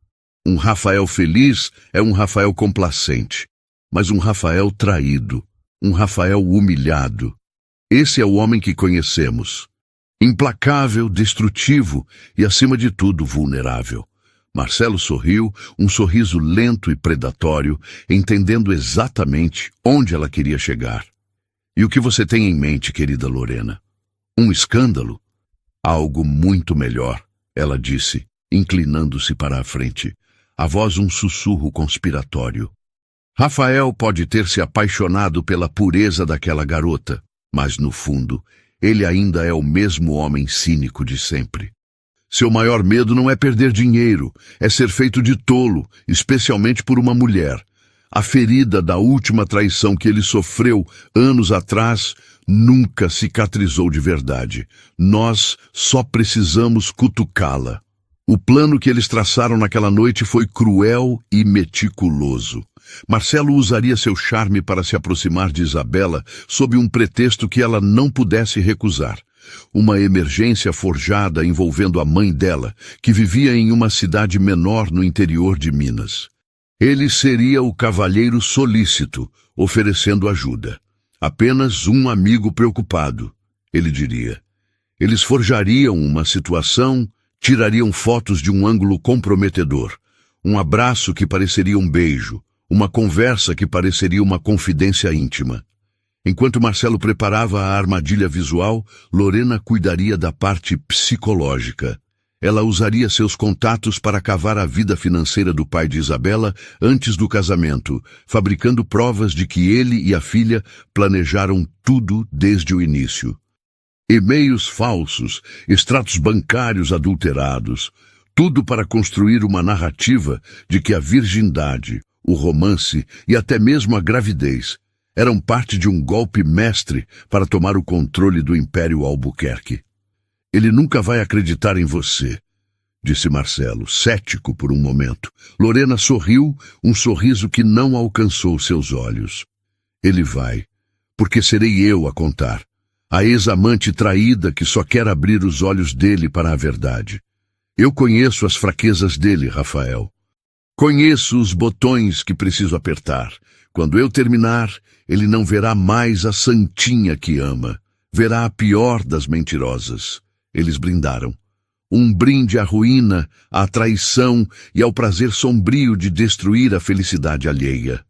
A: Um Rafael feliz é um Rafael complacente, mas um Rafael traído, um Rafael humilhado. Esse é o homem que conhecemos. Implacável, destrutivo e, acima de tudo, vulnerável. Marcelo sorriu, um sorriso lento e predatório, entendendo exatamente onde ela queria chegar. E o que você tem em mente, querida Lorena? Um escândalo? Algo muito melhor, ela disse, inclinando-se para a frente, a voz um sussurro conspiratório. Rafael pode ter se apaixonado pela pureza daquela garota, mas no fundo, ele ainda é o mesmo homem cínico de sempre. Seu maior medo não é perder dinheiro, é ser feito de tolo, especialmente por uma mulher. A ferida da última traição que ele sofreu anos atrás nunca cicatrizou de verdade. Nós só precisamos cutucá-la. O plano que eles traçaram naquela noite foi cruel e meticuloso. Marcelo usaria seu charme para se aproximar de Isabela sob um pretexto que ela não pudesse recusar. Uma emergência forjada envolvendo a mãe dela, que vivia em uma cidade menor no interior de Minas. Ele seria o cavalheiro solícito, oferecendo ajuda. Apenas um amigo preocupado, ele diria. Eles forjariam uma situação, tirariam fotos de um ângulo comprometedor, um abraço que pareceria um beijo, uma conversa que pareceria uma confidência íntima. Enquanto Marcelo preparava a armadilha visual, Lorena cuidaria da parte psicológica. Ela usaria seus contatos para cavar a vida financeira do pai de Isabela antes do casamento, fabricando provas de que ele e a filha planejaram tudo desde o início. E-mails falsos, extratos bancários adulterados, tudo para construir uma narrativa de que a virgindade, o romance e até mesmo a gravidez eram parte de um golpe mestre para tomar o controle do Império Albuquerque. Ele nunca vai acreditar em você, disse Marcelo, cético por um momento. Lorena sorriu, um sorriso que não alcançou seus olhos. Ele vai, porque serei eu a contar. A ex-amante traída que só quer abrir os olhos dele para a verdade. Eu conheço as fraquezas dele, Rafael. Conheço os botões que preciso apertar. Quando eu terminar, ele não verá mais a santinha que ama. Verá a pior das mentirosas. Eles brindaram. Um brinde à ruína, à traição e ao prazer sombrio de destruir a felicidade alheia.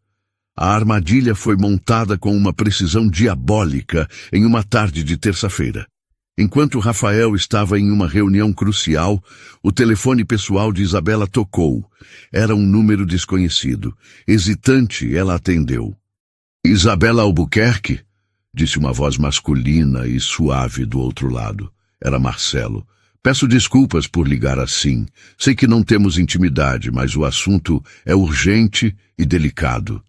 A: A armadilha foi montada com uma precisão diabólica em uma tarde de terça-feira. Enquanto Rafael estava em uma reunião crucial, o telefone pessoal de Isabela tocou. Era um número desconhecido. Hesitante, ela atendeu. Isabela Albuquerque? Disse uma voz masculina e suave do outro lado. Era Marcelo. Peço desculpas por ligar assim. Sei que não temos intimidade, mas o assunto é urgente e delicado.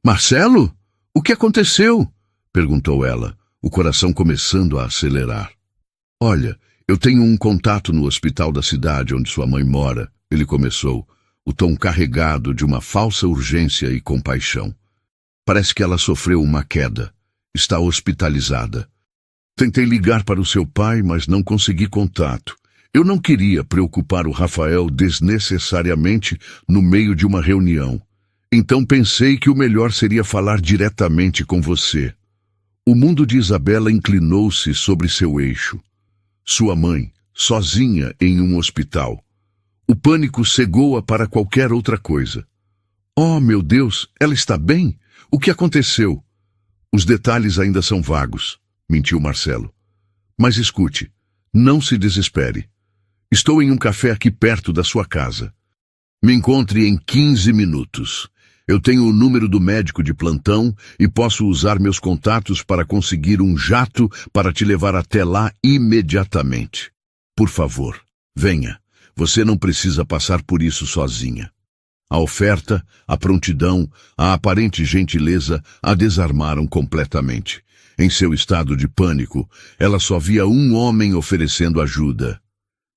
A: Marcelo? O que aconteceu? Perguntou ela, o coração começando a acelerar. Olha, eu tenho um contato no hospital da cidade onde sua mãe mora, ele começou. o tom carregado de uma falsa urgência e compaixão. Parece que ela sofreu uma queda. Está hospitalizada. Tentei ligar para o seu pai, mas não consegui contato. Eu não queria preocupar o Rafael desnecessariamente no meio de uma reunião. Então pensei que o melhor seria falar diretamente com você. O mundo de Isabela inclinou-se sobre seu eixo. Sua mãe, sozinha em um hospital. O pânico cegou-a para qualquer outra coisa. Oh, meu Deus, ela está bem? O que aconteceu? Os detalhes ainda são vagos, mentiu Marcelo. Mas escute, não se desespere. Estou em um café aqui perto da sua casa. Me encontre em 15 minutos. Eu tenho o número do médico de plantão e posso usar meus contatos para conseguir um jato para te levar até lá imediatamente. Por favor, venha. Você não precisa passar por isso sozinha. A oferta, a prontidão, a aparente gentileza a desarmaram completamente. Em seu estado de pânico, ela só via um homem oferecendo ajuda.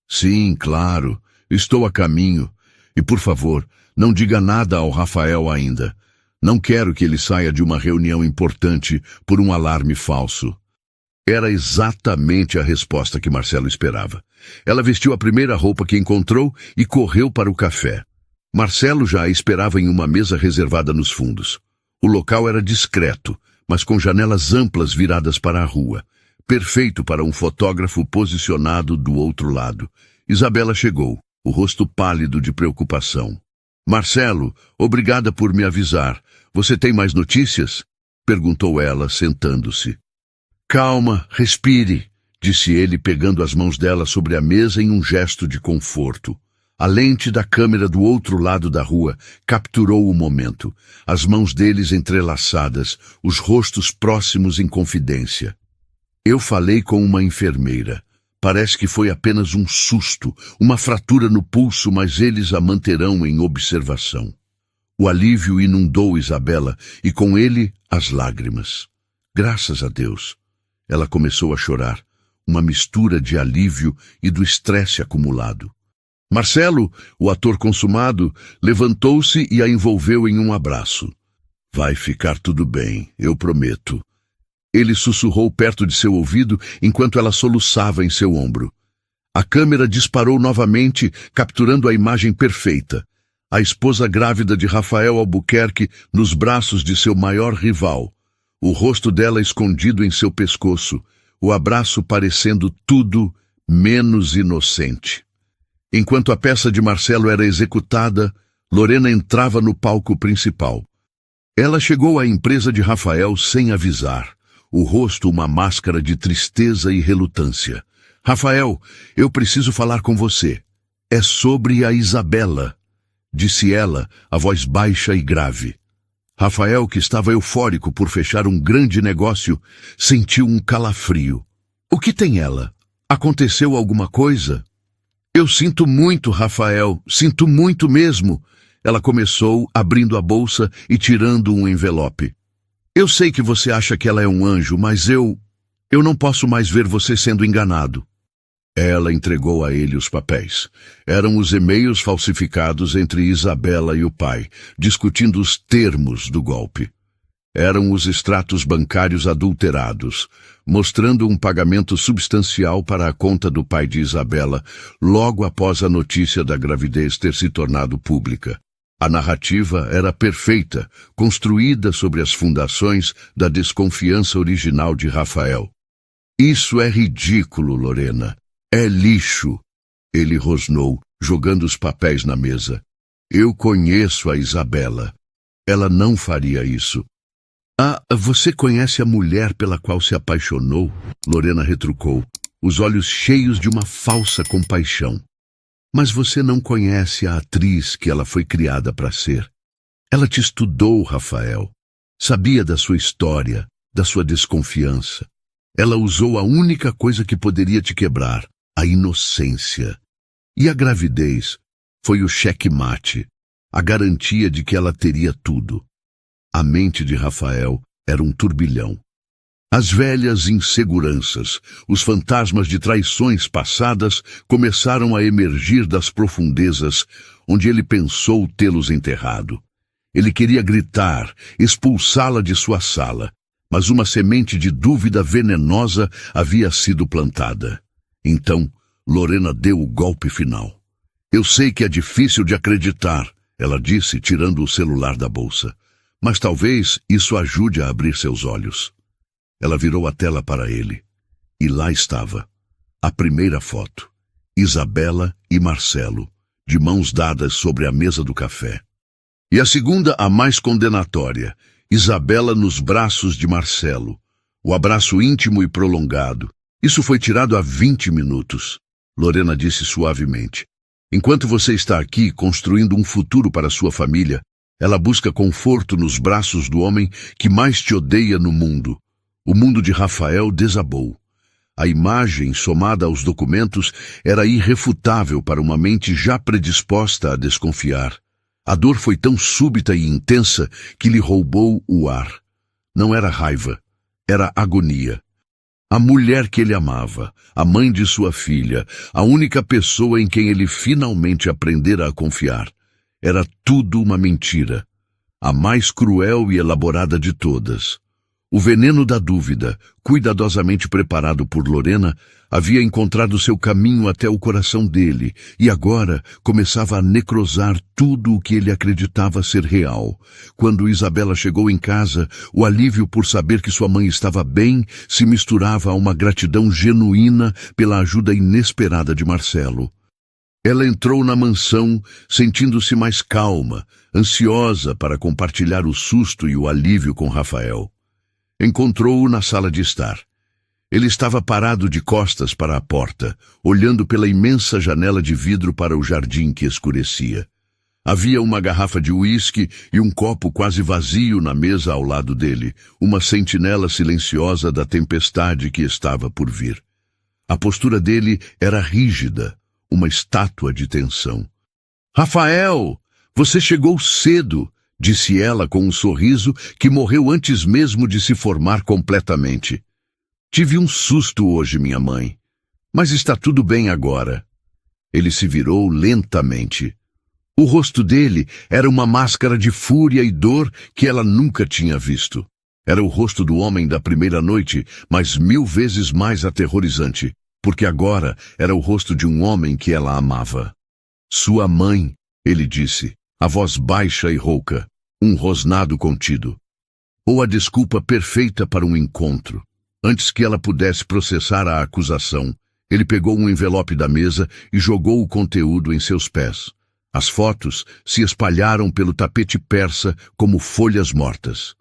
A: Sim, claro, estou a caminho. E por favor, não diga nada ao Rafael ainda. Não quero que ele saia de uma reunião importante por um alarme falso. Era exatamente a resposta que Marcelo esperava. Ela vestiu a primeira roupa que encontrou e correu para o café. Marcelo já a esperava em uma mesa reservada nos fundos. O local era discreto, mas com janelas amplas viradas para a rua. Perfeito para um fotógrafo posicionado do outro lado. Isabela chegou, o rosto pálido de preocupação. Marcelo, obrigada por me avisar. Você tem mais notícias? Perguntou ela, sentando-se. Calma, respire, disse ele, pegando as mãos dela sobre a mesa em um gesto de conforto. A lente da câmera do outro lado da rua capturou o momento. As mãos deles entrelaçadas, os rostos próximos em confidência. Eu falei com uma enfermeira. Parece que foi apenas um susto, uma fratura no pulso, mas eles a manterão em observação. O alívio inundou Isabela e com ele as lágrimas. Graças a Deus. Ela começou a chorar, uma mistura de alívio e do estresse acumulado. Marcelo, o ator consumado, levantou-se e a envolveu em um abraço. Vai ficar tudo bem, eu prometo. Ele sussurrou perto de seu ouvido enquanto ela soluçava em seu ombro. A câmera disparou novamente, capturando a imagem perfeita. A esposa grávida de Rafael Albuquerque nos braços de seu maior rival. O rosto dela escondido em seu pescoço, o abraço parecendo tudo menos inocente. Enquanto a peça de Marcelo era executada, Lorena entrava no palco principal. Ela chegou à empresa de Rafael sem avisar. O rosto uma máscara de tristeza e relutância. Rafael, eu preciso falar com você. É sobre a Isabela, disse ela, a voz baixa e grave. Rafael, que estava eufórico por fechar um grande negócio, sentiu um calafrio. O que tem ela? Aconteceu alguma coisa? Eu sinto muito, Rafael, sinto muito mesmo. Ela começou, abrindo a bolsa e tirando um envelope. Eu sei que você acha que ela é um anjo, mas eu não posso mais ver você sendo enganado. Ela entregou a ele os papéis. Eram os e-mails falsificados entre Isabela e o pai, discutindo os termos do golpe. Eram os extratos bancários adulterados, mostrando um pagamento substancial para a conta do pai de Isabela, logo após a notícia da gravidez ter se tornado pública. A narrativa era perfeita, construída sobre as fundações da desconfiança original de Rafael. Isso é ridículo, Lorena. É lixo. Ele rosnou, jogando os papéis na mesa. Eu conheço a Isabela. Ela não faria isso. Ah, você conhece a mulher pela qual se apaixonou? Lorena retrucou, os olhos cheios de uma falsa compaixão. Mas você não conhece a atriz que ela foi criada para ser. Ela te estudou, Rafael. Sabia da sua história, da sua desconfiança. Ela usou a única coisa que poderia te quebrar, a inocência. E a gravidez foi o checkmate, a garantia de que ela teria tudo. A mente de Rafael era um turbilhão. As velhas inseguranças, os fantasmas de traições passadas começaram a emergir das profundezas, onde ele pensou tê-los enterrado. Ele queria gritar, expulsá-la de sua sala, mas uma semente de dúvida venenosa havia sido plantada. Então, Lorena deu o golpe final. Eu sei que é difícil de acreditar, ela disse, tirando o celular da bolsa. Mas talvez isso ajude a abrir seus olhos. Ela virou a tela para ele. E lá estava, a primeira foto. Isabela e Marcelo, de mãos dadas sobre a mesa do café. E a segunda, a mais condenatória, Isabela nos braços de Marcelo. O abraço íntimo e prolongado. Isso foi tirado há 20 minutos. Lorena disse suavemente. Enquanto você está aqui construindo um futuro para sua família, ela busca conforto nos braços do homem que mais te odeia no mundo. O mundo de Rafael desabou. A imagem, somada aos documentos, era irrefutável para uma mente já predisposta a desconfiar. A dor foi tão súbita e intensa que lhe roubou o ar. Não era raiva, era agonia. A mulher que ele amava, a mãe de sua filha, a única pessoa em quem ele finalmente aprendera a confiar. Era tudo uma mentira, a mais cruel e elaborada de todas. O veneno da dúvida, cuidadosamente preparado por Lorena, havia encontrado seu caminho até o coração dele e agora começava a necrosar tudo o que ele acreditava ser real. Quando Isabela chegou em casa, o alívio por saber que sua mãe estava bem se misturava a uma gratidão genuína pela ajuda inesperada de Marcelo. Ela entrou na mansão sentindo-se mais calma, ansiosa para compartilhar o susto e o alívio com Rafael. Encontrou-o na sala de estar. Ele estava parado de costas para a porta, olhando pela imensa janela de vidro para o jardim que escurecia. Havia uma garrafa de uísque e um copo quase vazio na mesa ao lado dele, uma sentinela silenciosa da tempestade que estava por vir. A postura dele era rígida, uma estátua de tensão. "Rafael, você chegou cedo", disse ela com um sorriso que morreu antes mesmo de se formar completamente. "Tive um susto hoje, minha mãe, mas está tudo bem agora." Ele se virou lentamente. O rosto dele era uma máscara de fúria e dor que ela nunca tinha visto. Era o rosto do homem da primeira noite, mas 1000 vezes mais aterrorizante, porque agora era o rosto de um homem que ela amava. "Sua mãe", ele disse, a voz baixa e rouca, um rosnado contido. Ou a desculpa perfeita para um encontro. Antes que ela pudesse processar a acusação, ele pegou um envelope da mesa e jogou o conteúdo em seus pés. As fotos se espalharam pelo tapete persa como folhas mortas.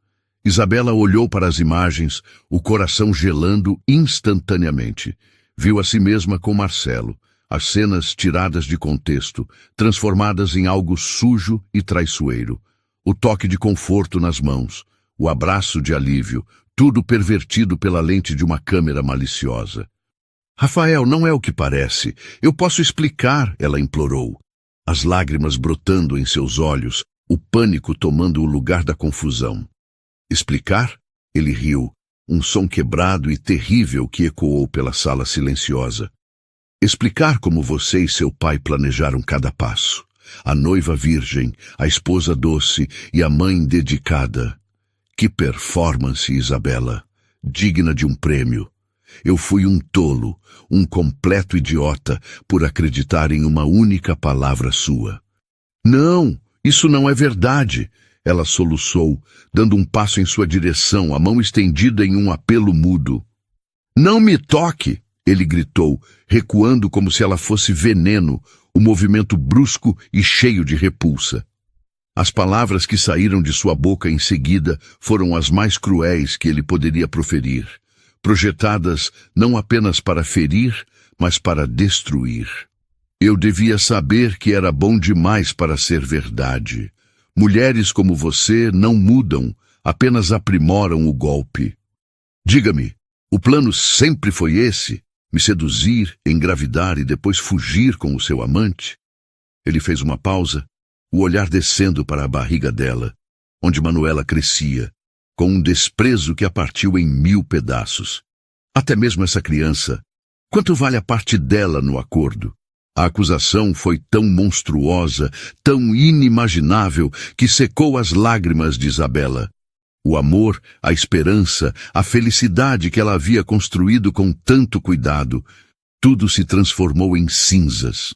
A: Isabela olhou para as imagens, o coração gelando instantaneamente. Viu a si mesma com Marcelo, as cenas tiradas de contexto, transformadas em algo sujo e traiçoeiro. O toque de conforto nas mãos, o abraço de alívio, tudo pervertido pela lente de uma câmera maliciosa. "Rafael, não é o que parece. Eu posso explicar", ela implorou. As lágrimas brotando em seus olhos, o pânico tomando o lugar da confusão. "Explicar?" Ele riu, um som quebrado e terrível que ecoou pela sala silenciosa. "Explicar como você e seu pai planejaram cada passo. A noiva virgem, a esposa doce e a mãe dedicada. Que performance, Isabela! Digna de um prêmio. Eu fui um tolo, um completo idiota, por acreditar em uma única palavra sua." "Não, isso não é verdade", ela soluçou, dando um passo em sua direção, a mão estendida em um apelo mudo. "Não me toque!" ele gritou, recuando como se ela fosse veneno, o movimento brusco e cheio de repulsa. As palavras que saíram de sua boca em seguida foram as mais cruéis que ele poderia proferir, projetadas não apenas para ferir, mas para destruir. "Eu devia saber que era bom demais para ser verdade. Mulheres como você não mudam, apenas aprimoram o golpe. Diga-me, o plano sempre foi esse? Me seduzir, engravidar e depois fugir com o seu amante?" Ele fez uma pausa, o olhar descendo para a barriga dela, onde Manuela crescia, com um desprezo que a partiu em 1000 pedaços. "Até mesmo essa criança. Quanto vale a parte dela no acordo? A acusação foi tão monstruosa, tão inimaginável, que secou as lágrimas de Isabela. O amor, a esperança, a felicidade que ela havia construído com tanto cuidado, tudo se transformou em cinzas.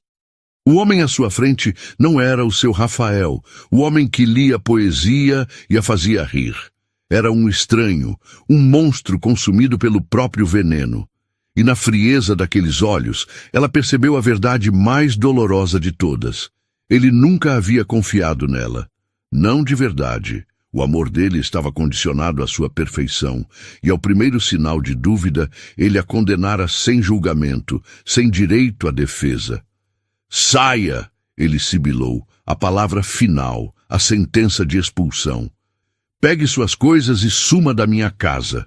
A: O homem à sua frente não era o seu Rafael, o homem que lia poesia e a fazia rir. Era um estranho, um monstro consumido pelo próprio veneno. E na frieza daqueles olhos, ela percebeu a verdade mais dolorosa de todas. Ele nunca havia confiado nela. Não de verdade. O amor dele estava condicionado à sua perfeição, e ao primeiro sinal de dúvida, ele a condenara sem julgamento, sem direito à defesa. Saia! Ele sibilou, a palavra final, a sentença de expulsão. Pegue suas coisas e suma da minha casa.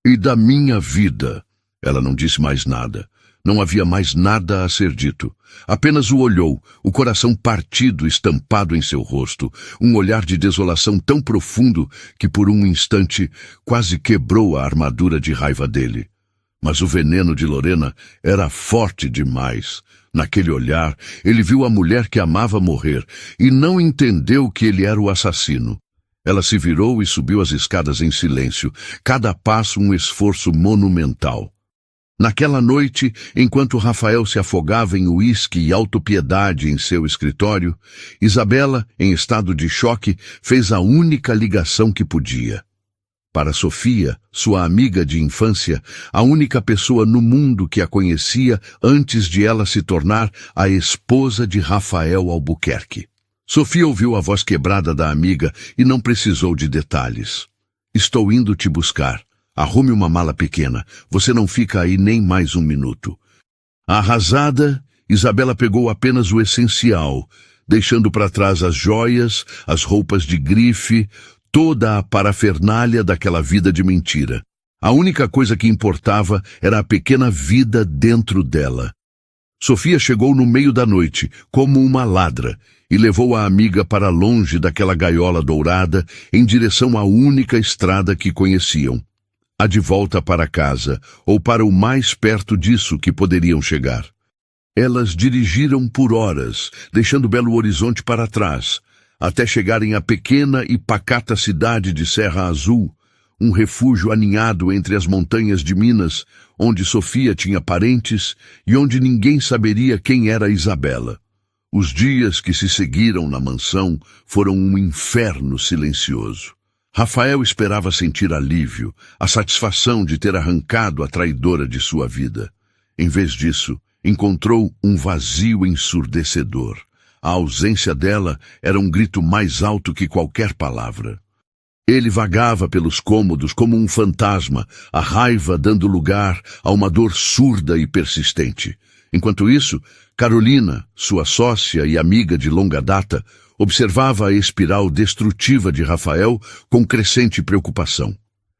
A: E da minha vida. Ela não disse mais nada. Não havia mais nada a ser dito. Apenas o olhou, o coração partido estampado em seu rosto, um olhar de desolação tão profundo que por um instante quase quebrou a armadura de raiva dele. Mas o veneno de Lorena era forte demais. Naquele olhar, ele viu a mulher que amava morrer e não entendeu que ele era o assassino. Ela se virou e subiu as escadas em silêncio, cada passo um esforço monumental. Naquela noite, enquanto Rafael se afogava em uísque e autopiedade em seu escritório, Isabela, em estado de choque, fez a única ligação que podia. Para Sofia, sua amiga de infância, a única pessoa no mundo que a conhecia antes de ela se tornar a esposa de Rafael Albuquerque. Sofia ouviu a voz quebrada da amiga e não precisou de detalhes. Estou indo te buscar. Arrume uma mala pequena. Você não fica aí nem mais um minuto. Arrasada, Isabela pegou apenas o essencial, deixando para trás as joias, as roupas de grife, toda a parafernália daquela vida de mentira. A única coisa que importava era a pequena vida dentro dela. Sofia chegou no meio da noite, como uma ladra, e levou a amiga para longe daquela gaiola dourada, em direção à única estrada que conheciam. A de volta para casa, ou para o mais perto disso que poderiam chegar. Elas dirigiram por horas, deixando Belo Horizonte para trás, até chegarem à pequena e pacata cidade de Serra Azul, um refúgio aninhado entre as montanhas de Minas, onde Sofia tinha parentes e onde ninguém saberia quem era Isabela. Os dias que se seguiram na mansão foram um inferno silencioso. Rafael esperava sentir alívio, a satisfação de ter arrancado a traidora de sua vida. Em vez disso, encontrou um vazio ensurdecedor. A ausência dela era um grito mais alto que qualquer palavra. Ele vagava pelos cômodos como um fantasma, a raiva dando lugar a uma dor surda e persistente. Enquanto isso, Carolina, sua sócia e amiga de longa data, observava a espiral destrutiva de Rafael com crescente preocupação.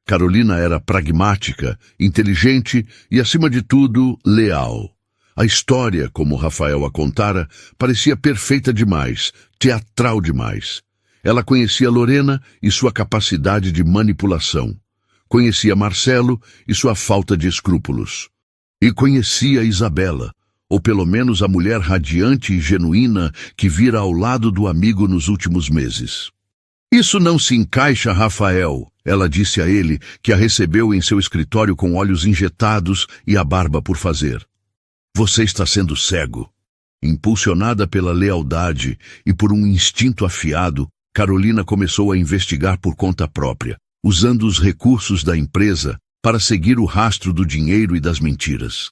A: Carolina era pragmática, inteligente e, acima de tudo, leal. A história, como Rafael a contara, parecia perfeita demais, teatral demais. Ela conhecia Lorena e sua capacidade de manipulação. Conhecia Marcelo e sua falta de escrúpulos. E conhecia Isabela, ou pelo menos a mulher radiante e genuína que vira ao lado do amigo nos últimos meses. Isso não se encaixa, Rafael, ela disse a ele, que a recebeu em seu escritório com olhos injetados e a barba por fazer. Você está sendo cego. Impulsionada pela lealdade e por um instinto afiado, Carolina começou a investigar por conta própria, usando os recursos da empresa para seguir o rastro do dinheiro e das mentiras.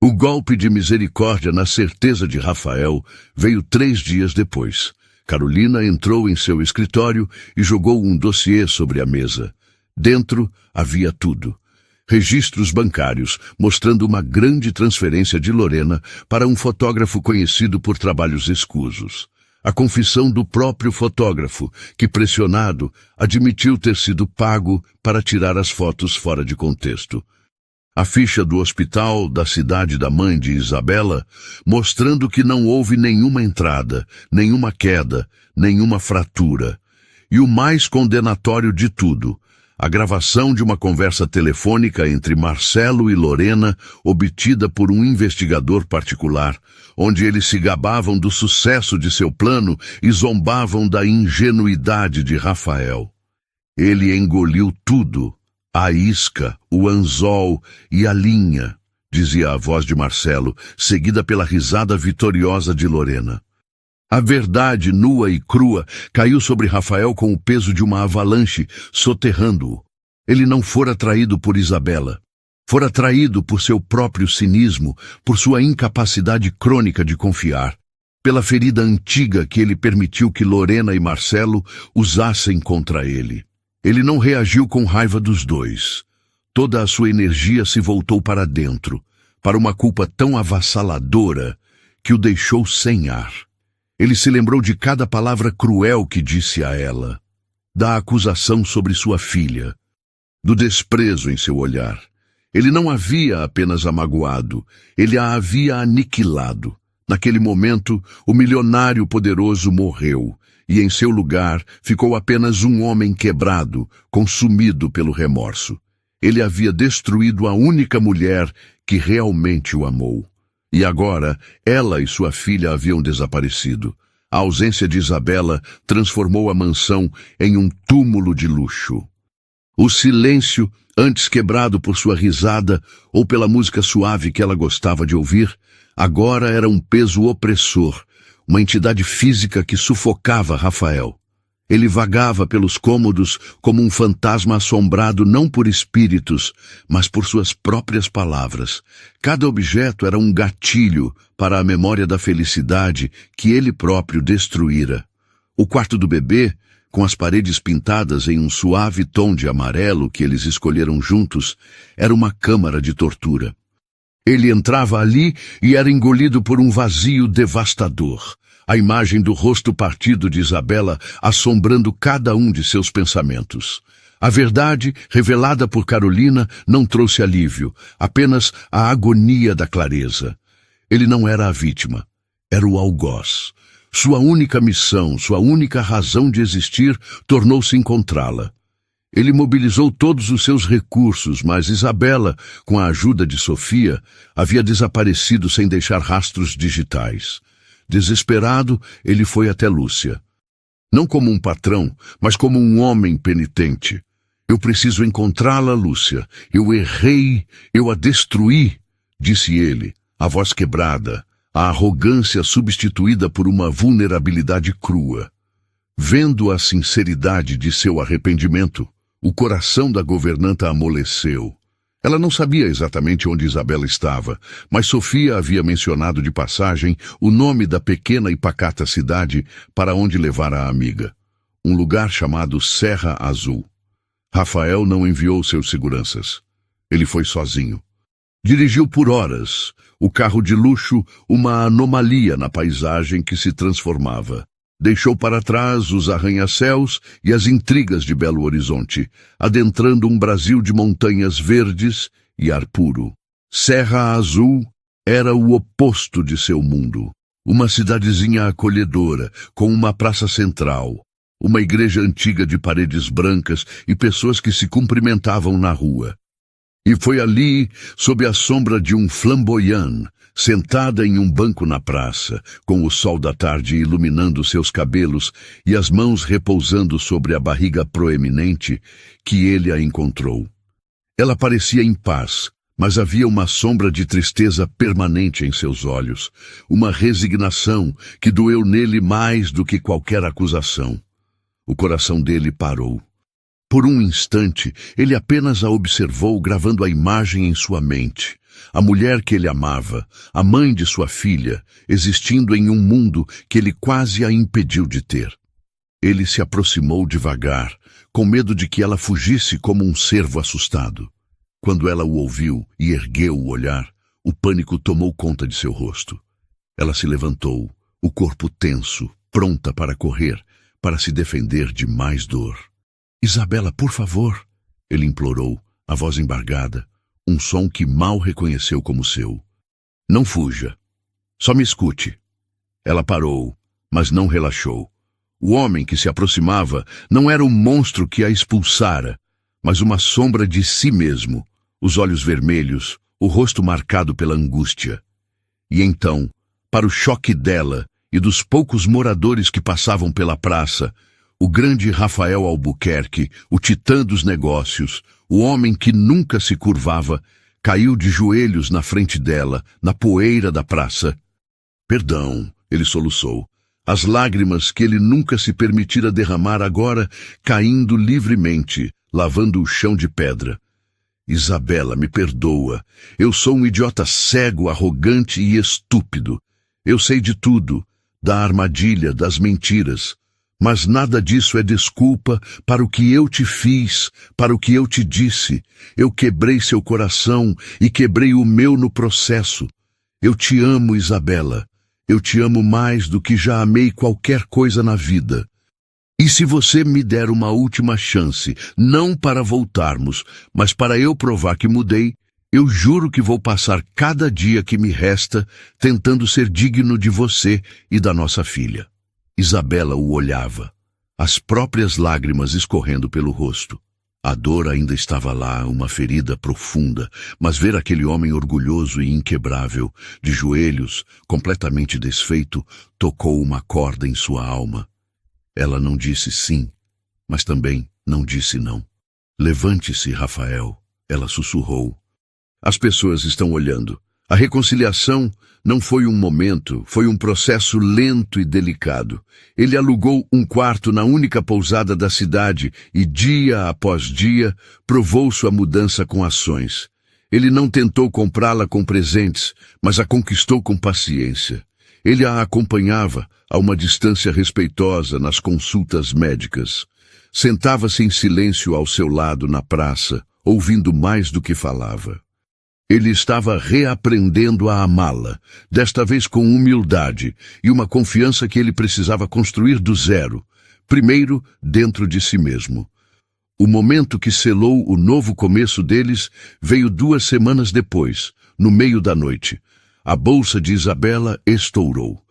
A: O golpe de misericórdia na certeza de Rafael veio 3 dias depois. Carolina entrou em seu escritório e jogou um dossiê sobre a mesa. Dentro havia tudo. Registros bancários mostrando uma grande transferência de Lorena para um fotógrafo conhecido por trabalhos escusos. A confissão do próprio fotógrafo, que, pressionado, admitiu ter sido pago para tirar as fotos fora de contexto. A ficha do hospital da cidade da mãe de Isabela, mostrando que não houve nenhuma entrada, nenhuma queda, nenhuma fratura. E o mais condenatório de tudo, a gravação de uma conversa telefônica entre Marcelo e Lorena, obtida por um investigador particular, onde eles se gabavam do sucesso de seu plano e zombavam da ingenuidade de Rafael. Ele engoliu tudo, a isca, o anzol e a linha, dizia a voz de Marcelo, seguida pela risada vitoriosa de Lorena. A verdade, nua e crua, caiu sobre Rafael com o peso de uma avalanche, soterrando-o. Ele não fora traído por Isabela. Fora traído por seu próprio cinismo, por sua incapacidade crônica de confiar, pela ferida antiga que ele permitiu que Lorena e Marcelo usassem contra ele. Ele não reagiu com raiva dos dois. Toda a sua energia se voltou para dentro, para uma culpa tão avassaladora que o deixou sem ar. Ele se lembrou de cada palavra cruel que disse a ela, da acusação sobre sua filha, do desprezo em seu olhar. Ele não havia apenas a magoado, ele a havia aniquilado. Naquele momento, o milionário poderoso morreu, e em seu lugar ficou apenas um homem quebrado, consumido pelo remorso. Ele havia destruído a única mulher que realmente o amou. E agora, ela e sua filha haviam desaparecido. A ausência de Isabela transformou a mansão em um túmulo de luxo. O silêncio, antes quebrado por sua risada ou pela música suave que ela gostava de ouvir, agora era um peso opressor, uma entidade física que sufocava Rafael. Ele vagava pelos cômodos como um fantasma assombrado não por espíritos, mas por suas próprias palavras. Cada objeto era um gatilho para a memória da felicidade que ele próprio destruíra. O quarto do bebê, com as paredes pintadas em um suave tom de amarelo que eles escolheram juntos, era uma câmara de tortura. Ele entrava ali e era engolido por um vazio devastador. A imagem do rosto partido de Isabela assombrando cada um de seus pensamentos. A verdade, revelada por Carolina, não trouxe alívio, apenas a agonia da clareza. Ele não era a vítima, era o algoz. Sua única missão, sua única razão de existir, tornou-se encontrá-la. Ele mobilizou todos os seus recursos, mas Isabela, com a ajuda de Sofia, havia desaparecido sem deixar rastros digitais. Desesperado, ele foi até Lúcia. Não como um patrão, mas como um homem penitente. Eu preciso encontrá-la, Lúcia. Eu errei, eu a destruí, disse ele, a voz quebrada, a arrogância substituída por uma vulnerabilidade crua. Vendo a sinceridade de seu arrependimento, o coração da governanta amoleceu. Ela não sabia exatamente onde Isabela estava, mas Sofia havia mencionado de passagem o nome da pequena e pacata cidade para onde levara a amiga, um lugar chamado Serra Azul. Rafael não enviou seus seguranças. Ele foi sozinho. Dirigiu por horas, o carro de luxo uma anomalia na paisagem que se transformava. Deixou para trás os arranha-céus e as intrigas de Belo Horizonte, adentrando um Brasil de montanhas verdes e ar puro. Serra Azul era o oposto de seu mundo. Uma cidadezinha acolhedora, com uma praça central, uma igreja antiga de paredes brancas e pessoas que se cumprimentavam na rua. E foi ali, sob a sombra de um flamboyant, sentada em um banco na praça, com o sol da tarde iluminando seus cabelos e as mãos repousando sobre a barriga proeminente, que ele a encontrou. Ela parecia em paz, mas havia uma sombra de tristeza permanente em seus olhos, uma resignação que doeu nele mais do que qualquer acusação. O coração dele parou. Por um instante, ele apenas a observou gravando a imagem em sua mente. A mulher que ele amava, a mãe de sua filha, existindo em um mundo que ele quase a impediu de ter. Ele se aproximou devagar, com medo de que ela fugisse como um cervo assustado. Quando ela o ouviu e ergueu o olhar, o pânico tomou conta de seu rosto. Ela se levantou, o corpo tenso, pronta para correr, para se defender de mais dor. "Isabela, por favor", ele implorou, a voz embargada, um som que mal reconheceu como seu. "Não fuja. Só me escute." Ela parou, mas não relaxou. O homem que se aproximava não era o monstro que a expulsara, mas uma sombra de si mesmo, os olhos vermelhos, o rosto marcado pela angústia. E então, para o choque dela e dos poucos moradores que passavam pela praça, o grande Rafael Albuquerque, o titã dos negócios, o homem que nunca se curvava, caiu de joelhos na frente dela, na poeira da praça. Perdão, ele soluçou. As lágrimas que ele nunca se permitira derramar agora caindo livremente, lavando o chão de pedra. Isabela, me perdoa. Eu sou um idiota cego, arrogante e estúpido. Eu sei de tudo, da armadilha, das mentiras. Mas nada disso é desculpa para o que eu te fiz, para o que eu te disse. Eu quebrei seu coração e quebrei o meu no processo. Eu te amo, Isabela. Eu te amo mais do que já amei qualquer coisa na vida. E se você me der uma última chance, não para voltarmos, mas para eu provar que mudei, eu juro que vou passar cada dia que me resta tentando ser digno de você e da nossa filha. Isabela o olhava, as próprias lágrimas escorrendo pelo rosto. A dor ainda estava lá, uma ferida profunda, mas ver aquele homem orgulhoso e inquebrável, de joelhos, completamente desfeito, tocou uma corda em sua alma. Ela não disse sim, mas também não disse não. Levante-se, Rafael, ela sussurrou. As pessoas estão olhando. A reconciliação não foi um momento, foi um processo lento e delicado. Ele alugou um quarto na única pousada da cidade e, dia após dia, provou sua mudança com ações. Ele não tentou comprá-la com presentes, mas a conquistou com paciência. Ele a acompanhava a uma distância respeitosa nas consultas médicas. Sentava-se em silêncio ao seu lado na praça, ouvindo mais do que falava. Ele estava reaprendendo a amá-la, desta vez com humildade e uma confiança que ele precisava construir do zero, primeiro dentro de si mesmo. O momento que selou o novo começo deles veio 2 semanas depois, no meio da noite. A bolsa de Isabela estourou.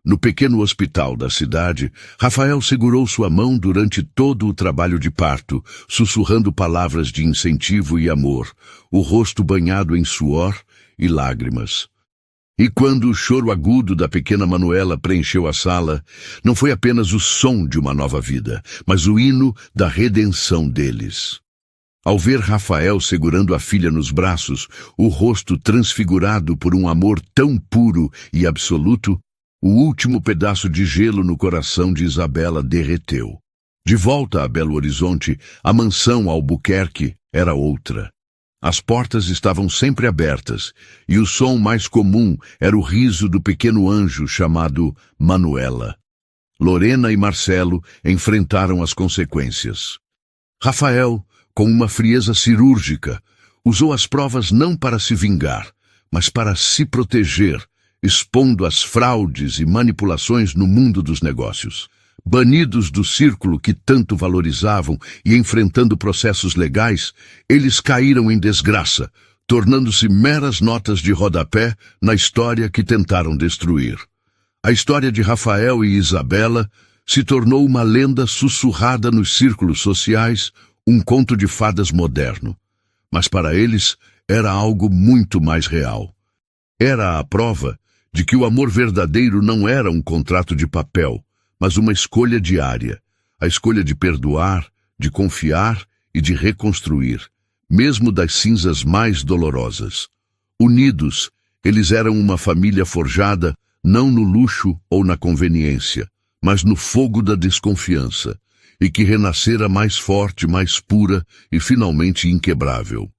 A: No pequeno hospital da cidade, Rafael segurou sua mão durante todo o trabalho de parto, sussurrando palavras de incentivo e amor, o rosto banhado em suor e lágrimas. E quando o choro agudo da pequena Manuela preencheu a sala, não foi apenas o som de uma nova vida, mas o hino da redenção deles. Ao ver Rafael segurando a filha nos braços, o rosto transfigurado por um amor tão puro e absoluto, o último pedaço de gelo no coração de Isabela derreteu. De volta a Belo Horizonte, a mansão Albuquerque era outra. As portas estavam sempre abertas, e o som mais comum era o riso do pequeno anjo chamado Manuela. Lorena e Marcelo enfrentaram as consequências. Rafael, com uma frieza cirúrgica, usou as provas não para se vingar, mas para se proteger, expondo as fraudes e manipulações no mundo dos negócios. Banidos do círculo que tanto valorizavam e enfrentando processos legais, eles caíram em desgraça, tornando-se meras notas de rodapé na história que tentaram destruir. A história de Rafael e Isabela se tornou uma lenda sussurrada nos círculos sociais, um conto de fadas moderno. Mas para eles era algo muito mais real. Era a prova de que o amor verdadeiro não era um contrato de papel, mas uma escolha diária, a escolha de perdoar, de confiar e de reconstruir, mesmo das cinzas mais dolorosas. Unidos, eles eram uma família forjada não no luxo ou na conveniência, mas no fogo da desconfiança, e que renascera mais forte, mais pura e finalmente inquebrável.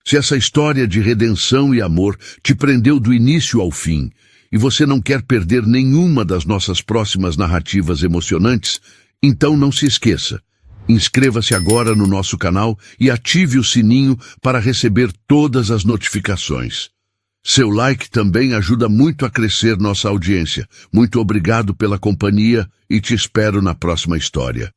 A: Se essa história de redenção e amor te prendeu do início ao fim, e você não quer perder nenhuma das nossas próximas narrativas emocionantes, então não se esqueça. Inscreva-se agora no nosso canal e ative o sininho para receber todas as notificações. Seu like também ajuda muito a crescer nossa audiência. Muito obrigado pela companhia e te espero na próxima história.